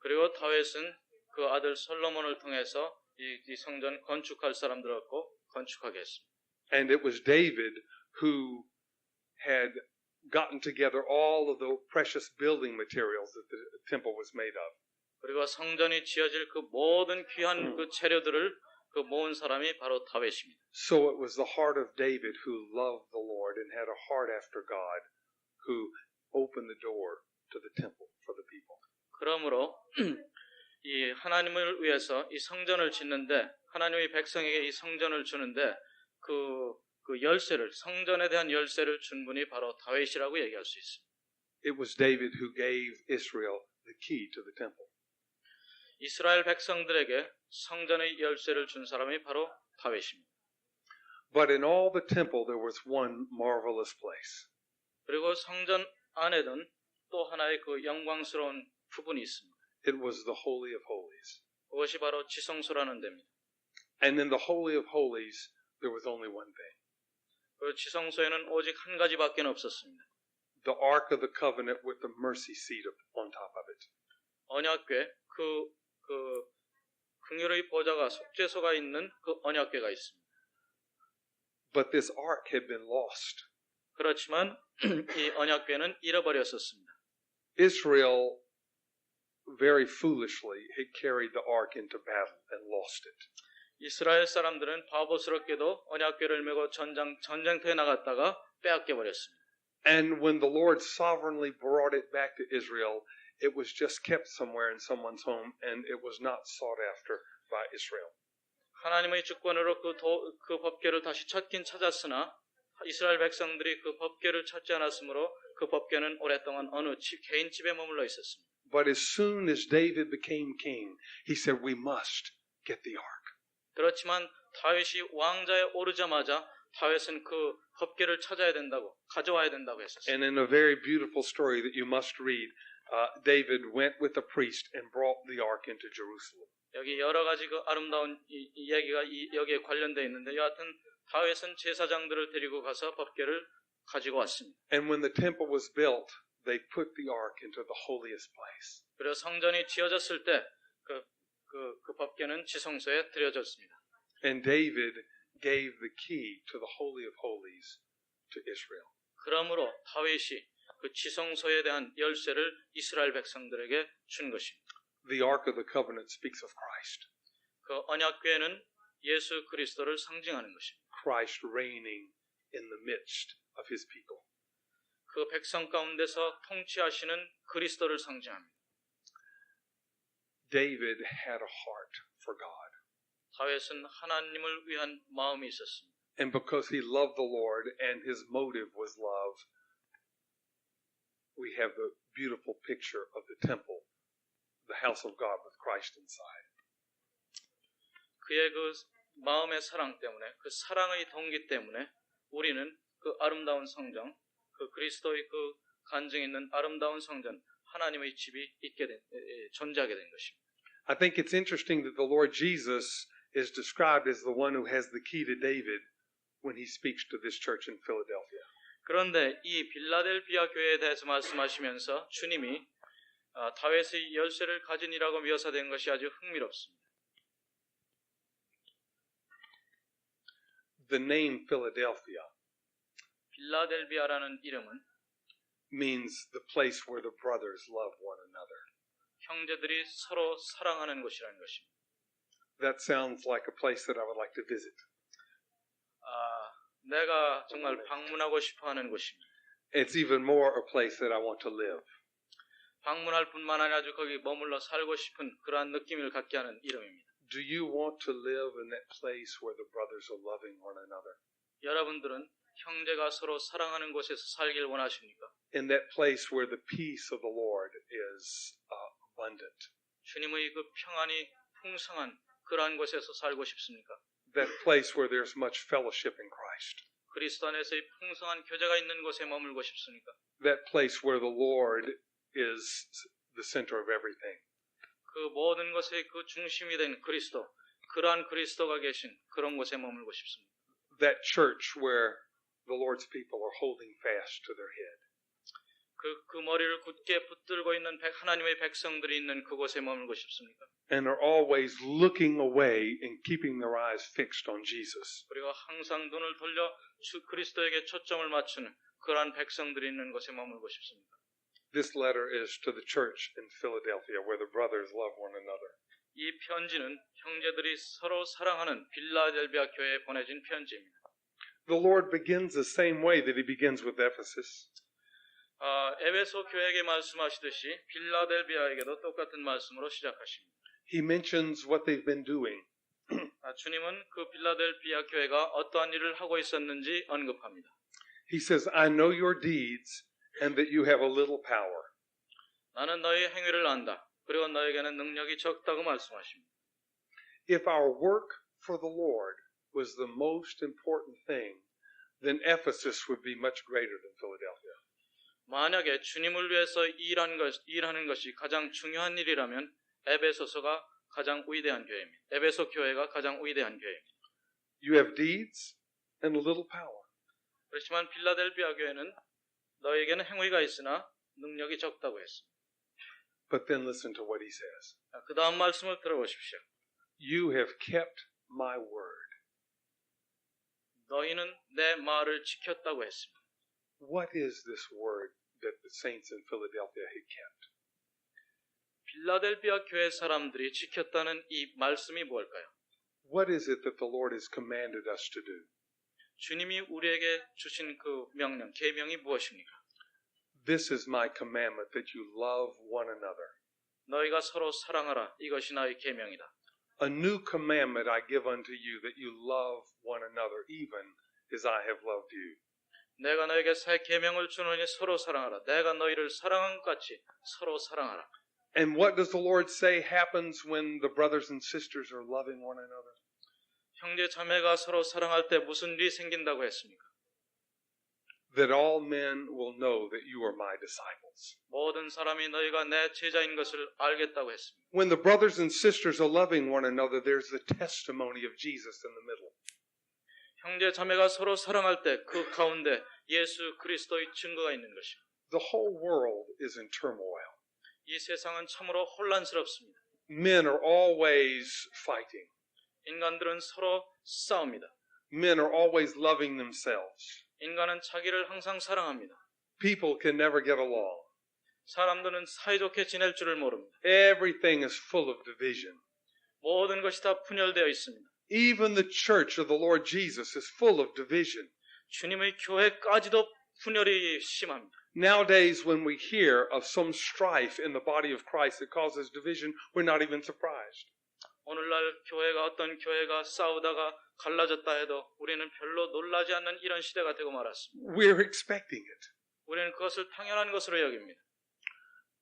그리고 다윗은 그 아들 솔로몬을 통해서 이 성전 건축할 사람들었고 건축하게 했습니다. And it was David who had gotten together all of the precious building materials that the temple was made of. 그리고 성전이 지어질 그 모든 귀한 그 재료들을 그 모은 사람이 바로 다윗입니다. So it was the heart of David who loved the Lord and had a heart after God, who opened the door to the temple for the people. 그러므로 이 하나님을 위해서 이 성전을 짓는데 하나님의 백성에게 이 성전을 주는데 그 열쇠를 성전에 대한 열쇠를 준 분이 바로 다윗이라고 얘기할 수 있습니다. It was David who gave Israel the key to the temple. 이스라엘 백성들에게 성전의 열쇠를 준 사람이 바로 다윗입니다. But in all the temple there was one marvelous place. 그리고 성전 안에는 또 하나의 그 영광스러운 부분이 있습니다. It was the Holy of Holies. 그것이 바로 지성소라는 데입니다. And in the Holy of Holies there was only one thing. 그 지성소에는 오직 한 가지밖에 없었습니다. The Ark of the Covenant with the mercy seat on top of it. 언약궤 그 긍휼의 보좌가 속죄소가 있는 그 언약궤가 있습니다. But this ark had been lost. 그렇지만 이 언약궤는 잃어버렸었습니다. Israel very foolishly had carried the ark into battle and lost it. 이스라엘 사람들은 바보스럽게도 언약궤를 메고 전쟁터에 나갔다가 빼앗겨 버렸습니다. And when the Lord sovereignly brought it back to Israel, it was just kept somewhere in someone's home, and it was not sought after by Israel. 하나님의 주권으로 그 법궤를 다시 찾긴 찾았으나 이스라엘 백성들이 그 법궤를 찾지 않았으므로 그 법궤는 오랫동안 어느 개인 집에 머물러 있었습니다. But as soon as David became king, he said, "We must get the ark." 그렇지만 다윗이 왕자에 오르자마자 다윗은 그 법궤를 찾아야 된다고 가져와야 된다고 했었어요. And in a very beautiful story that you must read, David went with a priest and brought the ark into Jerusalem. 여기 여러 가지 그 아름다운 이야기가 여기에 관련되어 있는데 여하튼 다윗은 제사장들을 데리고 가서 법궤를 가지고 왔습니다. And when the temple was built, they put the ark into the holiest place. 그리고 성전이 지어졌을 때 그 법궤는 지성소에 들여졌습니다. And David gave the key to the Holy of Holies to Israel. 그러므로 다윗이 그 지성소에 대한 열쇠를 이스라엘 백성들에게 준 것입니다. The Ark of the Covenant speaks of Christ. 그 언약궤는 예수 그리스도를 상징하는 것입니다. Christ reigning in the midst of his people. 그 백성 가운데서 통치하시는 그리스도를 상징합니다. David had a heart for God. 다윗은 하나님을 위한 마음이 있었습니다. And because he loved the Lord and his motive was love, we have the beautiful picture of the temple, the house of God with Christ inside. 그의 그 마음의 사랑 때문에, 그 사랑의 동기 때문에 우리는 그 아름다운 성전, 그 그리스도의 그 간증이 있는 아름다운 성전, 하나님의 집이 존재하게 된 것입니다. I think it's interesting that the Lord Jesus is described as the one who has the key to David when he speaks to this church in Philadelphia. 그런데 이 빌라델비아 교회에 대해서 말씀하시면서 주님이 다윗의 열쇠를 가진 이라고 묘사된 것이 아주 흥미롭습니다. The name Philadelphia 빌라델비아라는 이름은 means the place where the brothers love one another. 형제들이 서로 사랑하는 곳이라는 것입니다. That sounds like a place that I would like to visit. 내가 정말 방문하고 싶어하는 곳입니다. It's even more a place that I want to live. 방문할 뿐만 아니라 아주 거기 머물러 살고 싶은 그러한 느낌을 갖게 하는 이름입니다. Do you want to live in that place where the brothers are loving one another? 여러분들은 형제가 서로 사랑하는 곳에서 살길 원하십니까? In that place where the peace of the Lord is abundant. 주님의 그 평안이 풍성한 그러한 곳에서 살고 싶습니까? That place where there's much fellowship in Christ. 그리스도 안에서의 풍성한 교제가 있는 곳에 머물고 싶습니까? That place where the Lord is the center of everything. 그 모든 것의 그 중심이 된 그리스도, 그러한 그리스도가 계신 그런 곳에 머물고 싶습니다. That church where the Lord's people are holding fast to their head. 그 머리를 굳게 붙들고 있는 하나님의 백성들이 있는 그곳에 머물고 싶습니까? And are always looking away and keeping their eyes fixed on Jesus. 그리고 항상 눈을 돌려 주 그리스도에게 초점을 맞추는 그러한 백성들이 있는 곳에 머물고 싶습니다. This letter is to the church in Philadelphia where the brothers love one another. 이 편지는 형제들이 서로 사랑하는 빌라델비아 교회에 보내진 편지입니다. The Lord begins the same way that he begins with Ephesus. 에베소 교회에게 말씀하시듯이 빌라델비아에게도 똑같은 말씀으로 시작하십니다. He mentions what they've been doing. 주님은 그 빌라델비아 교회가 어떠한 일을 하고 있었는지 언급합니다. He says, I know your deeds and that you have a little power. 나는 너의 행위를 안다. 그리고 너에게는 능력이 적다고 말씀하십니다. If our work for the Lord was the most important thing, then Ephesus would be much greater than Philadelphia. 만약에 주님을 위해서 일하는 것이 가장 중요한 일이라면 에베소서가 가장 위대한 교회입니다. 에베소 교회가 가장 위대한 교회입니다. You have deeds and a little power. 그렇지만 빌라델비아 교회는 너에게는 행위가 있으나 능력이 적다고 했습니다. But then listen to what he says. 그 다음 말씀을 들어보십시오. You have kept my word. 너희는 내 말을 지켰다고 했습니다. What is this word that the saints in Philadelphia had kept? 빌라델비아 교회 사람들이 지켰다는 이 말씀이 뭘까요? What is it that the Lord has commanded us to do? 주님이 우리에게 주신 그 명령, 계명이 무엇입니까? This is my commandment that you love one another. 너희가 서로 사랑하라. 이것이 나의 계명이다. A new commandment I give unto you that you love one another even as I have loved you. 내가 너에게 새 계명을 주노니 서로 사랑하라. 내가 너희를 사랑한 것 같이 서로 사랑하라. And what does the Lord say happens when the brothers and sisters are loving one another? 형제 자매가 서로 사랑할 때 무슨 일이 생긴다고 했습니까? That all men will know that you are my disciples. 모든 사람이 너희가 내 제자인 것을 알겠다고 했습니다. When the brothers and sisters are loving one another, there's the testimony of Jesus in the middle. 형제 자매가 서로 사랑할 때 그 가운데 예수 그리스도의 증거가 있는 것입니다. The whole world is in turmoil. 이 세상은 참으로 혼란스럽습니다. Men are always fighting. 인간들은 서로 싸웁니다. Men are always loving themselves. 인간은 자기를 항상 사랑합니다. People can never get along. 사람들은 사이좋게 지낼 줄을 모릅니다. Everything is full of division. 모든 것이 다 분열되어 있습니다. Even the church of the Lord Jesus is full of division. 주님의 교회까지도 분열이 심합니다. Nowadays, when we hear of some strife in the body of Christ that causes division, we're not even surprised. 오늘날 어떤 교회가 싸우다가 갈라졌다 해도 우리는 별로 놀라지 않는 이런 시대가 되고 말았습니다. We're expecting it. 우리는 그것을 당연한 것으로 여깁니다.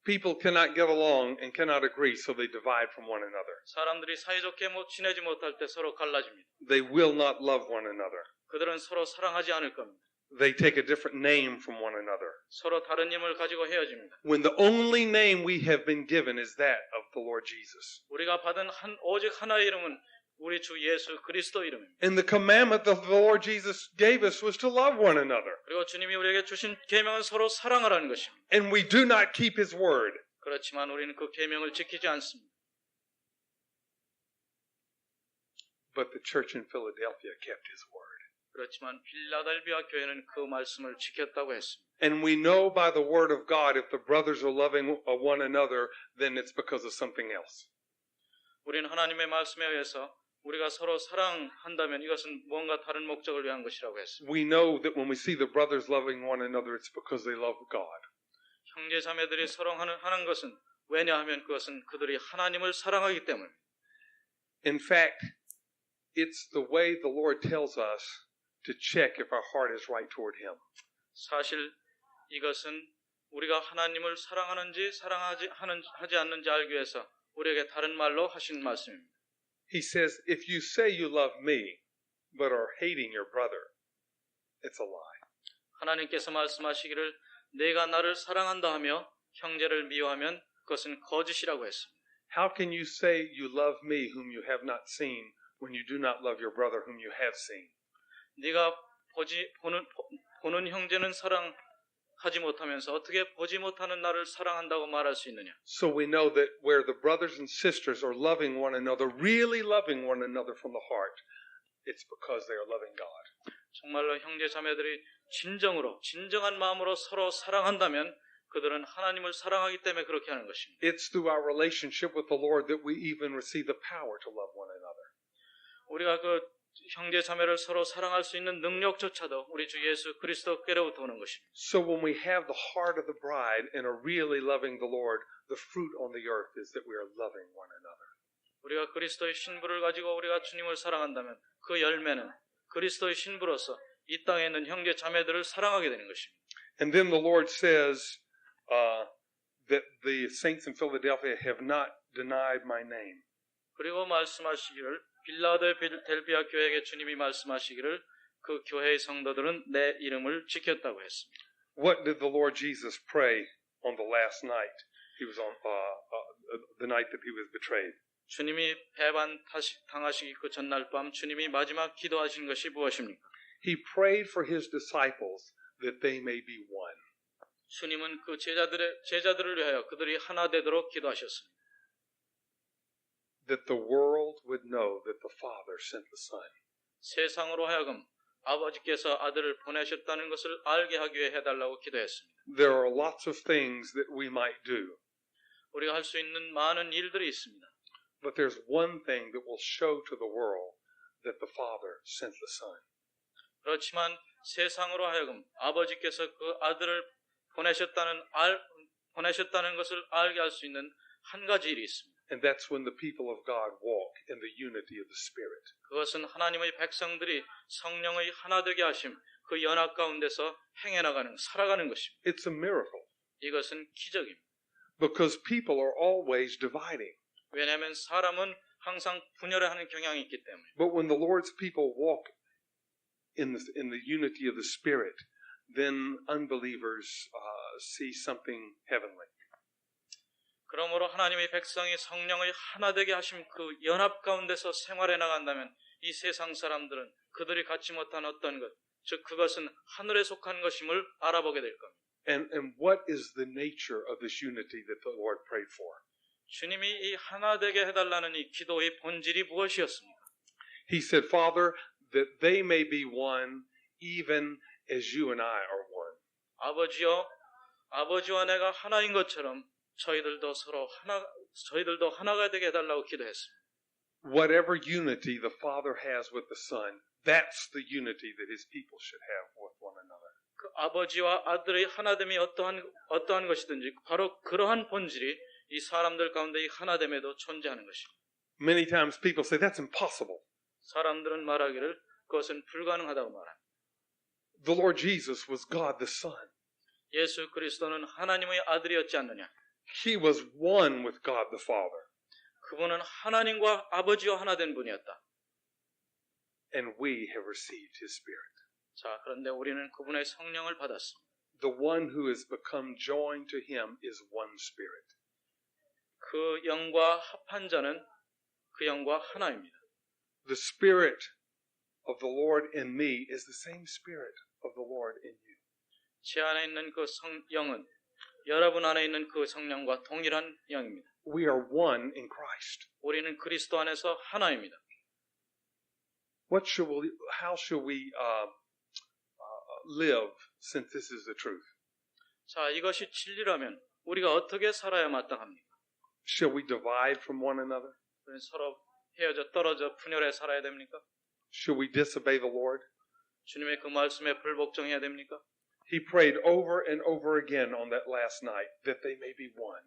People cannot get along and cannot agree, so they divide from one another. 사람들이 사이좋게 지내지 못할 때 서로 갈라집니다. They will not love one another. 그들은 서로 사랑하지 않을 겁니다. They take a different name from one another. 서로 다른 이름을 가지고 헤어집니다. When the only name we have been given is that of the Lord Jesus. 우리가 받은 오직 하나의 이름은 우리 주 예수 그리스도 이름입니다. And the commandment that the Lord Jesus gave us was to love one another. 그리고 주님이 우리에게 주신 계명은 서로 사랑하라는 것입니다. And we do not keep His word. 그렇지만 우리는 그 계명을 지키지 않습니다. But the church in Philadelphia kept His word. 그렇지만 빌라델비아 교회는 그 말씀을 지켰다고 했습니다. And we know by the word of God if the brothers are loving one another, then it's because of something else. 우리는 하나님의 말씀에 의해서 우리가 서로 사랑한다면 이것은 뭔가 다른 목적을 위한 것이라고 했습니다. We know that when we see the brothers loving one another, it's because they love God. 형제 자매들이 서로 하는 것은 왜냐하면 그것은 그들이 하나님을 사랑하기 때문입니다. In fact, it's the way the Lord tells us to check if our heart is right toward Him. 사실 이것은 우리가 하나님을 사랑하는지 하지 않는지 알기 위해서 우리에게 다른 말로 하신 말씀입니다. He says, if you say you love me, but are hating your brother, it's a lie. 하나님께서 말씀하시기를 내가 나를 사랑한다 하며 형제를 미워하면 그것은 거짓이라고 했습니다. How can you say you love me whom you have not seen when you do not love your brother whom you have seen? 네가 보는 형제는 사랑하지 못하면서 어떻게 보지 못하는 나를 사랑한다고 말할 수 있느냐? So we know that where the brothers and sisters are loving one another, really loving one another from the heart, it's because they are loving God. 정말로 형제 자매들이 진정한 마음으로 서로 사랑한다면 그들은 하나님을 사랑하기 때문에 그렇게 하는 것입니다. It's through our relationship with the Lord that we even receive the power to love one another. 우리가 그 형제 자매를 서로 사랑할 수 있는 능력조차도 우리 주 예수 그리스도께로부터 오는 것입니다. So when we have the heart of the bride and are really loving the Lord, the fruit on the earth is that we are loving one another. 우리가 그리스도의 신부를 가지고 우리가 주님을 사랑한다면 그 열매는 그리스도의 신부로서 이 땅에 있는 형제 자매들을 사랑하게 되는 것입니다. And then the Lord says that the saints in Philadelphia have not denied my name. 그리고 말씀하시기를 빌라델비아 교회에게 주님이 말씀하시기를 그 교회의 성도들은 내 이름을 지켰다고 했습니다. What did the Lord Jesus pray on the last night? He was on the night that He was betrayed. 주님이 배반 당하시기 그 전날 밤 주님이 마지막 기도하신 것이 무엇입니까? He prayed for His disciples that they may be one. 주님은 그 제자들을 위하여 그들이 하나 되도록 기도하셨습니다. That the world would know that the Father sent the Son. 세상으로 하여금 아버지께서 아들을 보내셨다는 것을 알게 하기 위해 해달라고 기도했습니다. There are lots of things that we might do. 우리가 할 수 있는 많은 일들이 있습니다. But there's one thing that will show to the world that the Father sent the Son. 그렇지만 세상으로 하여금 아버지께서 그 아들을 보내셨다는 것을 알게 할 수 있는 한 가지 일이 있습니다. And that's when the people of God walk in the unity of the Spirit. 그것은 하나님의 백성들이 성령의 하나 되게 하심 그 연합 가운데서 살아가는 것입니다. It's a miracle 이것은 기적입니다. because people are always dividing. 왜냐하면 사람은 항상 분열하는 경향이 있기 때문에. But when the Lord's people walk in the unity of the Spirit, then unbelievers see something heavenly. 그러므로 하나님의 백성이 성령의 하나 되게 하심 그 연합 가운데서 생활해 나간다면 이 세상 사람들은 그들이 갖지 못한 어떤 것, 즉 그것은 하늘에 속한 것임을 알아보게 될 겁니다. And what is the nature of this unity that the Lord prayed for? 주님이 이 하나 되게 해달라는 이 기도의 본질이 무엇이었습니까? He said, Father, that they may be one even as you and I are one. 아버지여, 아버지와 내가 하나인 것처럼 저희들도 하나가 되게 해달라고 기도했습니다. Whatever unity the Father has with the Son, that's the unity that His people should have with one another. 그 그 아버지와 아들의 하나됨이 어떠한 것이든지 바로 그러한 본질이 이 사람들 가운데 이 하나됨에도 존재하는 것입니다. Many times people say that's impossible. 사람들은 말하기를 그것은 불가능하다고 말합니다. The Lord Jesus was God the Son. 예수 그리스도는 하나님의 아들이었지 않느냐? He was one with God the Father. 그분은 하나님과 아버지와 하나 된 분이었다. And we have received His Spirit. 자, 그런데 우리는 그분의 성령을 받았습니다. The one who has become joined to Him is one Spirit. 그 영과 합한 자는 그 영과 하나입니다. The Spirit of the Lord in me is the same Spirit of the Lord in you. 제 안에 있는 그 영은 여러분 안에 있는 그 성령과 동일한 영입니다. We are one in Christ. 우리는 그리스도 안에서 하나입니다. How shall we live since this is the truth? 자, 이것이 진리라면 우리가 어떻게 살아야 마땅합니까? Shall we divide from one another? 우리는 서로 헤어져 떨어져 분열해 살아야 됩니까? Shall we disobey the Lord? 주님의 그 말씀에 불복종해야 됩니까? He prayed over and over again on that last night that they may be one.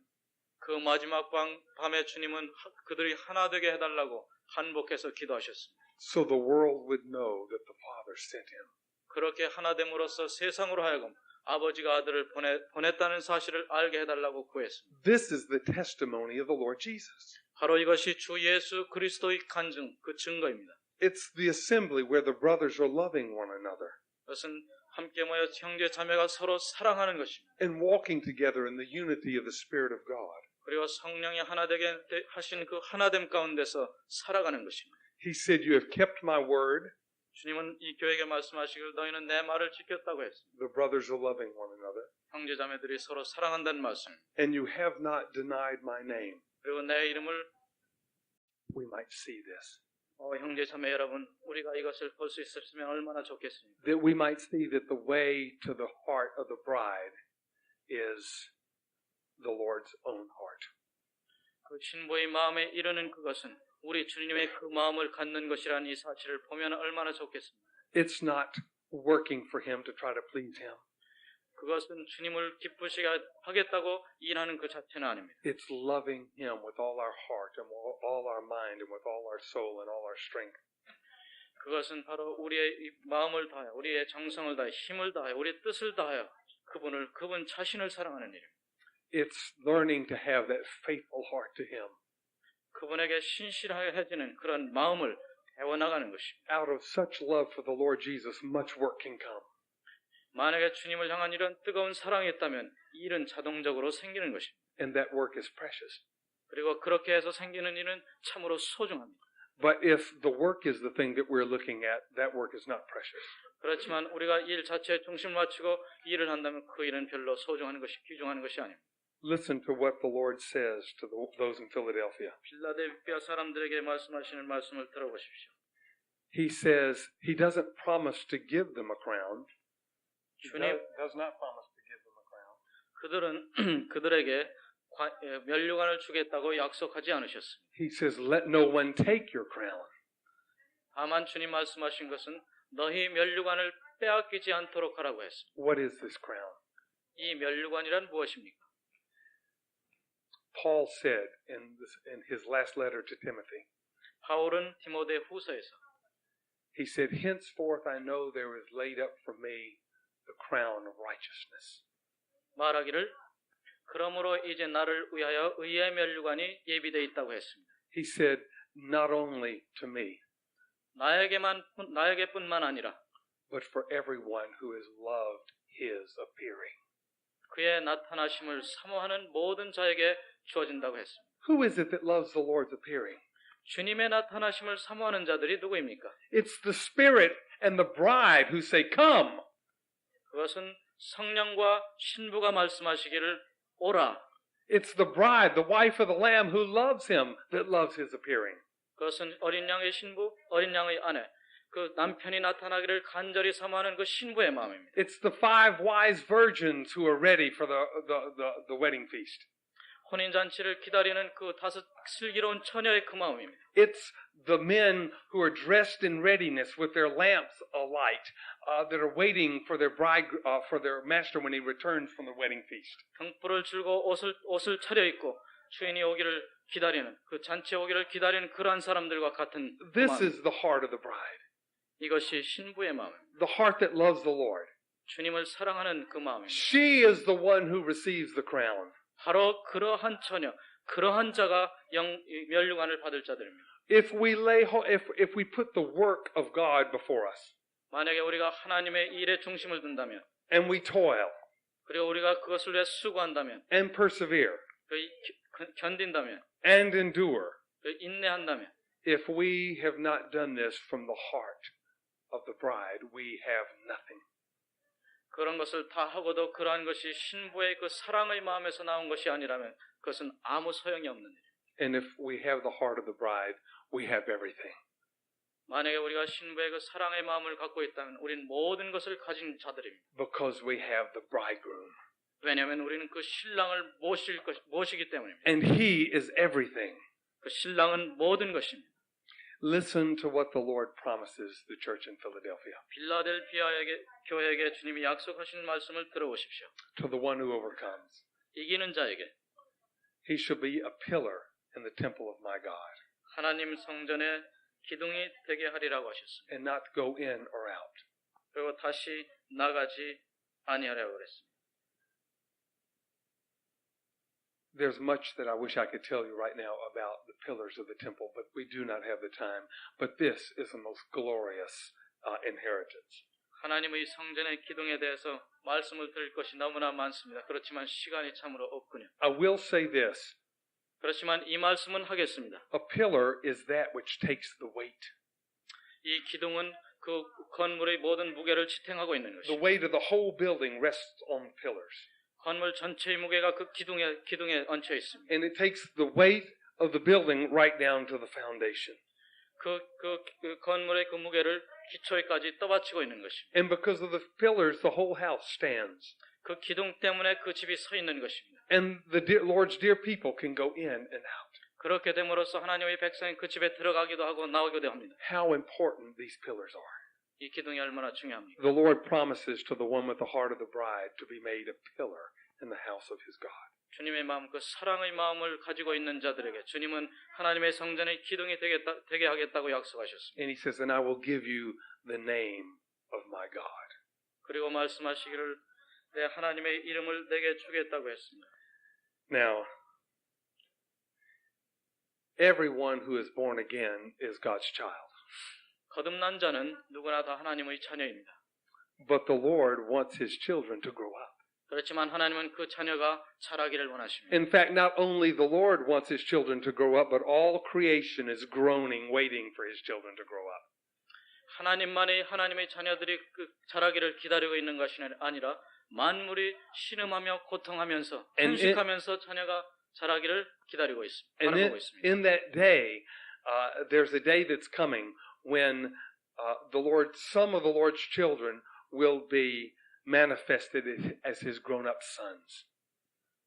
그 마지막 밤에 주님은 그들이 하나 되게 해달라고 한복해서 기도하셨습니다. So the world would know that the Father sent him. 그렇게 하나됨으로써 세상으로 하여금 아버지가 아들을 보냈다는 사실을 알게 해달라고 구했습니다. This is the testimony of the Lord Jesus. 바로 이것이 주 예수 그리스도의 간증, 그 증거입니다. It's the assembly where the brothers are loving one another 그것은 함께 모여 형제 자매가 서로 사랑하는 것입니다. and walking together in the unity of the Spirit of God. 그리고 성령이 하나 되게 하신 그 하나됨 가운데서 살아가는 것입니다. He said, "You have kept my word." 주님은 이 교회에게 말씀하시길 너희는 내 말을 지켰다고 했습니다. The brothers are loving one another. 형제 자매들이 서로 사랑한다는 말씀입니다. And you have not denied my name. 그리고 내 이름을 We might see this. 형제 자매 여러분, 우리가 이것을 볼 수 있었으면 얼마나 좋겠습니까? That we might see that the way to the heart of the bride is the Lord's own heart. 그 신부의 마음에 이르는 그것은 우리 주님의 그 마음을 갖는 것이라는 이 사실을 보면 얼마나 좋겠습니까? It's not working for him to try to please him. 그것은 주님을 기쁘시게 하겠다고 일하는 그 자체는 아닙니다. It's loving him with all our heart and with all our mind and with all our soul and all our strength. 그것은 바로 우리의 마음을 다하여, 우리의 정성을 다하여, 힘을 다하여, 우리의 뜻을 다하여 그분 자신을 사랑하는 일입니다. It's learning to have that faithful heart to him. 그분에게 신실해지는 그런 마음을 배워나가는 것입니다. Out of such love for the Lord Jesus, much work can come. 만약에 주님을 향한 이런 뜨거운 사랑이 있다면 이 일은 자동적으로 생기는 것입니다. And that work is precious. 그리고 그렇게 해서 생기는 일은 참으로 소중합니다. But if the work is the thing that we're looking at, that work is not precious. 그렇지만 우리가 일 자체에 중심을 맞추고 일을 한다면 그 일은 별로 소중한 것이, 귀중한 것이 아닙니다. Listen to what the Lord says to those in Philadelphia. 필라델피아 사람들에게 말씀하시는 말씀을 들어보십시오. He says he doesn't promise to give them a crown. He 주님, does not promise to give them a crown. 그들은 그들에게 면류관을 주겠다고 약속하지 않으셨습니다. He says, let no one take your crown. 다만 주님 말씀하신 것은 너희 면류관을 빼앗기지 않도록 하라고 했습니다. What is this crown? 이 면류관이란 무엇입니까? Paul said in his last letter to Timothy, 바울은 디모데 후서에서 he said, henceforth I know there is laid up for me the crown of righteousness. 말하기를 그러므로 이제 나를 위하여 의의 면류관이 예비되어 있다고 했습니다. He said, not only to me, 나에게뿐만 아니라 but for everyone who has loved his appearing. 그의 나타나심을 사모하는 모든 자에게 주어진다고 했습니다. Who is it that loves the Lord's appearing? 주님의 나타나심을 사모하는 자들이 누구입니까? It's the Spirit and the bride who say, come. 그것은 성령과 신부가 말씀하시기를 오라. It's the bride, the wife of the Lamb who loves him that loves his appearing. 그것은 어린 양의 신부, 어린 양의 아내, 그 남편이 나타나기를 간절히 사모하는 그 신부의 마음입니다. It's the 5 wise virgins who are ready for the wedding feast. 혼인잔치를 기다리는 그 다섯 슬기로운 처녀의 그 마음입니다. It's the men who are dressed in readiness with their lamps alight that are waiting for their for their master when he returns from the wedding feast. 등불을 들고 옷을 차려입고 주인이 오기를 기다리는 그 잔치에 오기를 기다리는 그러한 사람들과 같은 그 This 마음. is the heart of the bride, 이것이 신부의 마음입니다. the heart that loves the Lord. 주님을 사랑하는 그 마음입니다. She is the one who receives the crown. 바로 그러한 처녀, 그러한 자가 면류관을 받을 자들입니다. If we put the work of God before us 만약에 우리가 하나님의 일에 중심을 둔다면, and we toil 그리고 우리가 그것을 위해 수고한다면, and persevere 견딘다면, and endure, 인내한다면, if we have not done this from the heart of the bride, we have nothing. 그런 것을 다 하고도 그러한 것이 신부의 그 사랑의 마음에서 나온 것이 아니라면 그것은 아무 소용이 없는 일입니다. And if we have the heart of the bride, we have everything. 만약에 우리가 신부의 그 사랑의 마음을 갖고 있다면 우리는 모든 것을 가진 자들입니다. Because we have the bridegroom. 왜냐하면 우리는 그 신랑을 모시기 때문입니다. And he is everything. 그 신랑은 모든 것입니다. Listen to what the Lord promises the church in Philadelphia. 빌라델피아 교회에게 주님이 약속하신 말씀을 들어보십시오. To the one who overcomes. 이기는 자에게 He shall be a pillar in the temple of my God. 하나님 성전의 기둥이 되게 하리라고 하셨습니다. And not go in or out. 그리고 다시 나가지 아니하라고 그랬습니다. There's much that I wish I could tell you right now about the pillars of the temple, but we do not have the time. But this is the most glorious inheritance. 하나님의 성전의 기둥에 대해서 말씀을 드릴 것이 너무나 많습니다. 그렇지만 시간이 참으로 없군요. I will say this. 그렇지만 이 말씀은 하겠습니다. A pillar is that which takes the weight. 이 기둥은 그 건물의 모든 무게를 지탱하고 있는 The 것입니다. weight of the whole building rests on pillars. 건물 전체의 무게가 그 기둥에 얹혀 있습니다. And it takes the weight of the building right down to the foundation. 그 건물의 그 무게를 기초에까지 떠받치고 있는 것입니다. And because of the pillars, the whole house stands. 그 기둥 때문에 그 집이 서 있는 것입니다. And the Lord's dear people can go in and out. 그렇게 됨으로써 하나님의 백성이 그 집에 들어가기도 하고 나오기도 합니다. How important these pillars are. 이 기둥이 얼마나 중요합니까? The Lord promises to the one with the heart of the bride to be made a pillar in the house of his God. 주님의 마음, 그 사랑의 마음을 가지고 있는 자들에게 주님은 하나님의 성전의 기둥이 되게 하겠다고 약속하셨습니다. And he says, and I will give you the name of my God. 그리고 말씀하시기를 내 하나님의 이름을 내게 주겠다고 했습니다. Now, everyone who is born again is God's child. 거듭난 자는 누구나 다 하나님의 자녀입니다. But the Lord wants his children to grow up. 그렇지만 하나님은 그 자녀가 자라기를 원하십니다. In fact, not only the Lord wants his children to grow up, but all creation is groaning, waiting for his children to grow up. 하나님만이 하나님의 자녀들이 그 자라기를 기다리고 있는 것이 아니라 만물이 신음하며 고통하면서 탄식하면서 자녀가 자라기를 기다리고 있습니다. 바라보고 있습니다. In that day, there's a day that's coming when some of the Lord's children will be manifested as his grown-up sons.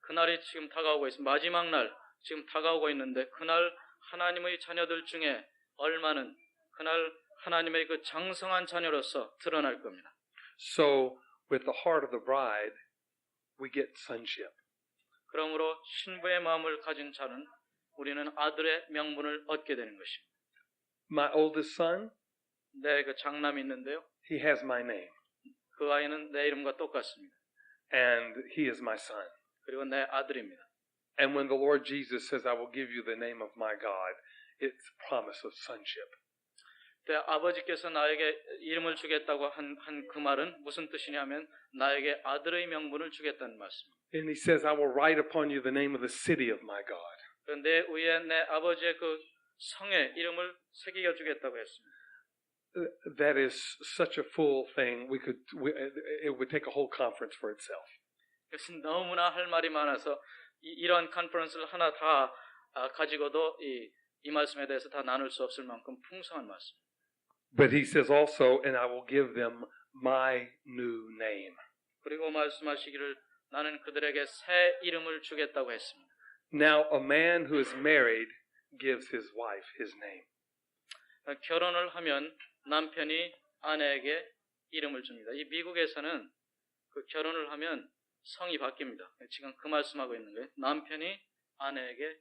그날이 지금 다가오고 있습니다. 마지막 날 지금 다가오고 있는데 그날 하나님의 자녀들 중에 얼마는 그날 하나님의 그 장성한 자녀로서 드러날 겁니다. So, with the heart of the bride, we get sonship. 그러므로 신부의 마음을 가진 자는 우리는 아들의 명분을 얻게 되는 것입니다. My oldest son, 내 그 장남이 있는데요. he has my name, 그 아이는 내 이름과 똑같습니다. and he is my son. 그리고 내 아들입니다. And when the Lord Jesus says, I will give you the name of my God, it's a promise of sonship. 때 아버지께서 나에게 이름을 주겠다고 한 그 말은 무슨 뜻이냐면 나에게 아들의 명분을 주겠다는 말씀입니다. And he says, I will write upon you the name of the city of my God. 내 위에 내 아버지의 그 성의 이름을 새겨 주겠다고 했습니다. That is such a full thing. It would take a whole conference for itself. 그것은 너무나 할 말이 많아서 이러한 컨퍼런스를 하나 다 가지고도 이 말씀에 대해서 다 나눌 수 없을 만큼 풍성한 말씀. But he says also, and I will give them my new name. 그리고 말씀하시기를 나는 그들에게 새 이름을 주겠다고 했습니다. Now, a man who is married gives his wife his name. 결혼을 하면 남편이 아내에게 이름을 줍니다. 이 미국에서는 그 결혼을 하면 성이 바뀝니다. 지금 그 말씀하고 있는 거예요. 남편이 아내에게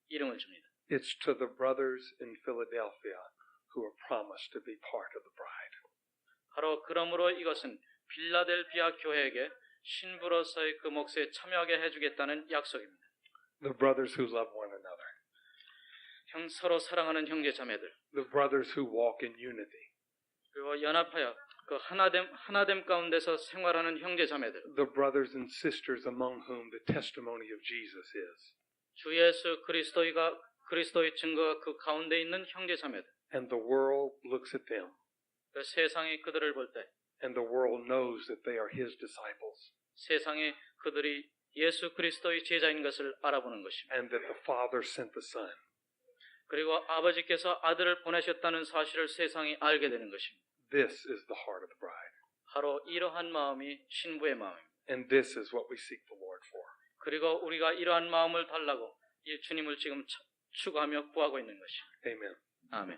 이름을 줍니다. It's to the brothers in Philadelphia who are promised to be part of the bride. 바로 그러므로 이것은 빌라델비아 교회에게 신부로서의 그 몫에 참여하게 해주겠다는 약속입니다. The brothers who love one another. 서로 사랑하는 형제 자매들. The brothers who walk in unity. 그리고 연합하여 그 하나됨 가운데서 생활하는 형제 자매들. The brothers and sisters among whom the testimony of Jesus is. 주 예수 그리스도의 증거가 그 가운데 있는 형제 자매들. And the world looks at them. 그 세상이 그들을 볼 때, And the world knows that they are his disciples. 세상이 그들이 예수 그리스도의 제자인 것을 알아보는 것입니다. And that the Father sent the Son. 그리고 아버지께서 아들을 보내셨다는 사실을 세상이 알게 되는 것입니다. This is the heart of the bride. 바로 이러한 마음이 신부의 마음입니다. And this is what we seek the Lord for. 그리고 우리가 이러한 마음을 달라고 이 주님을 지금 추구하며 구하고 있는 것입니다. Amen. 아멘.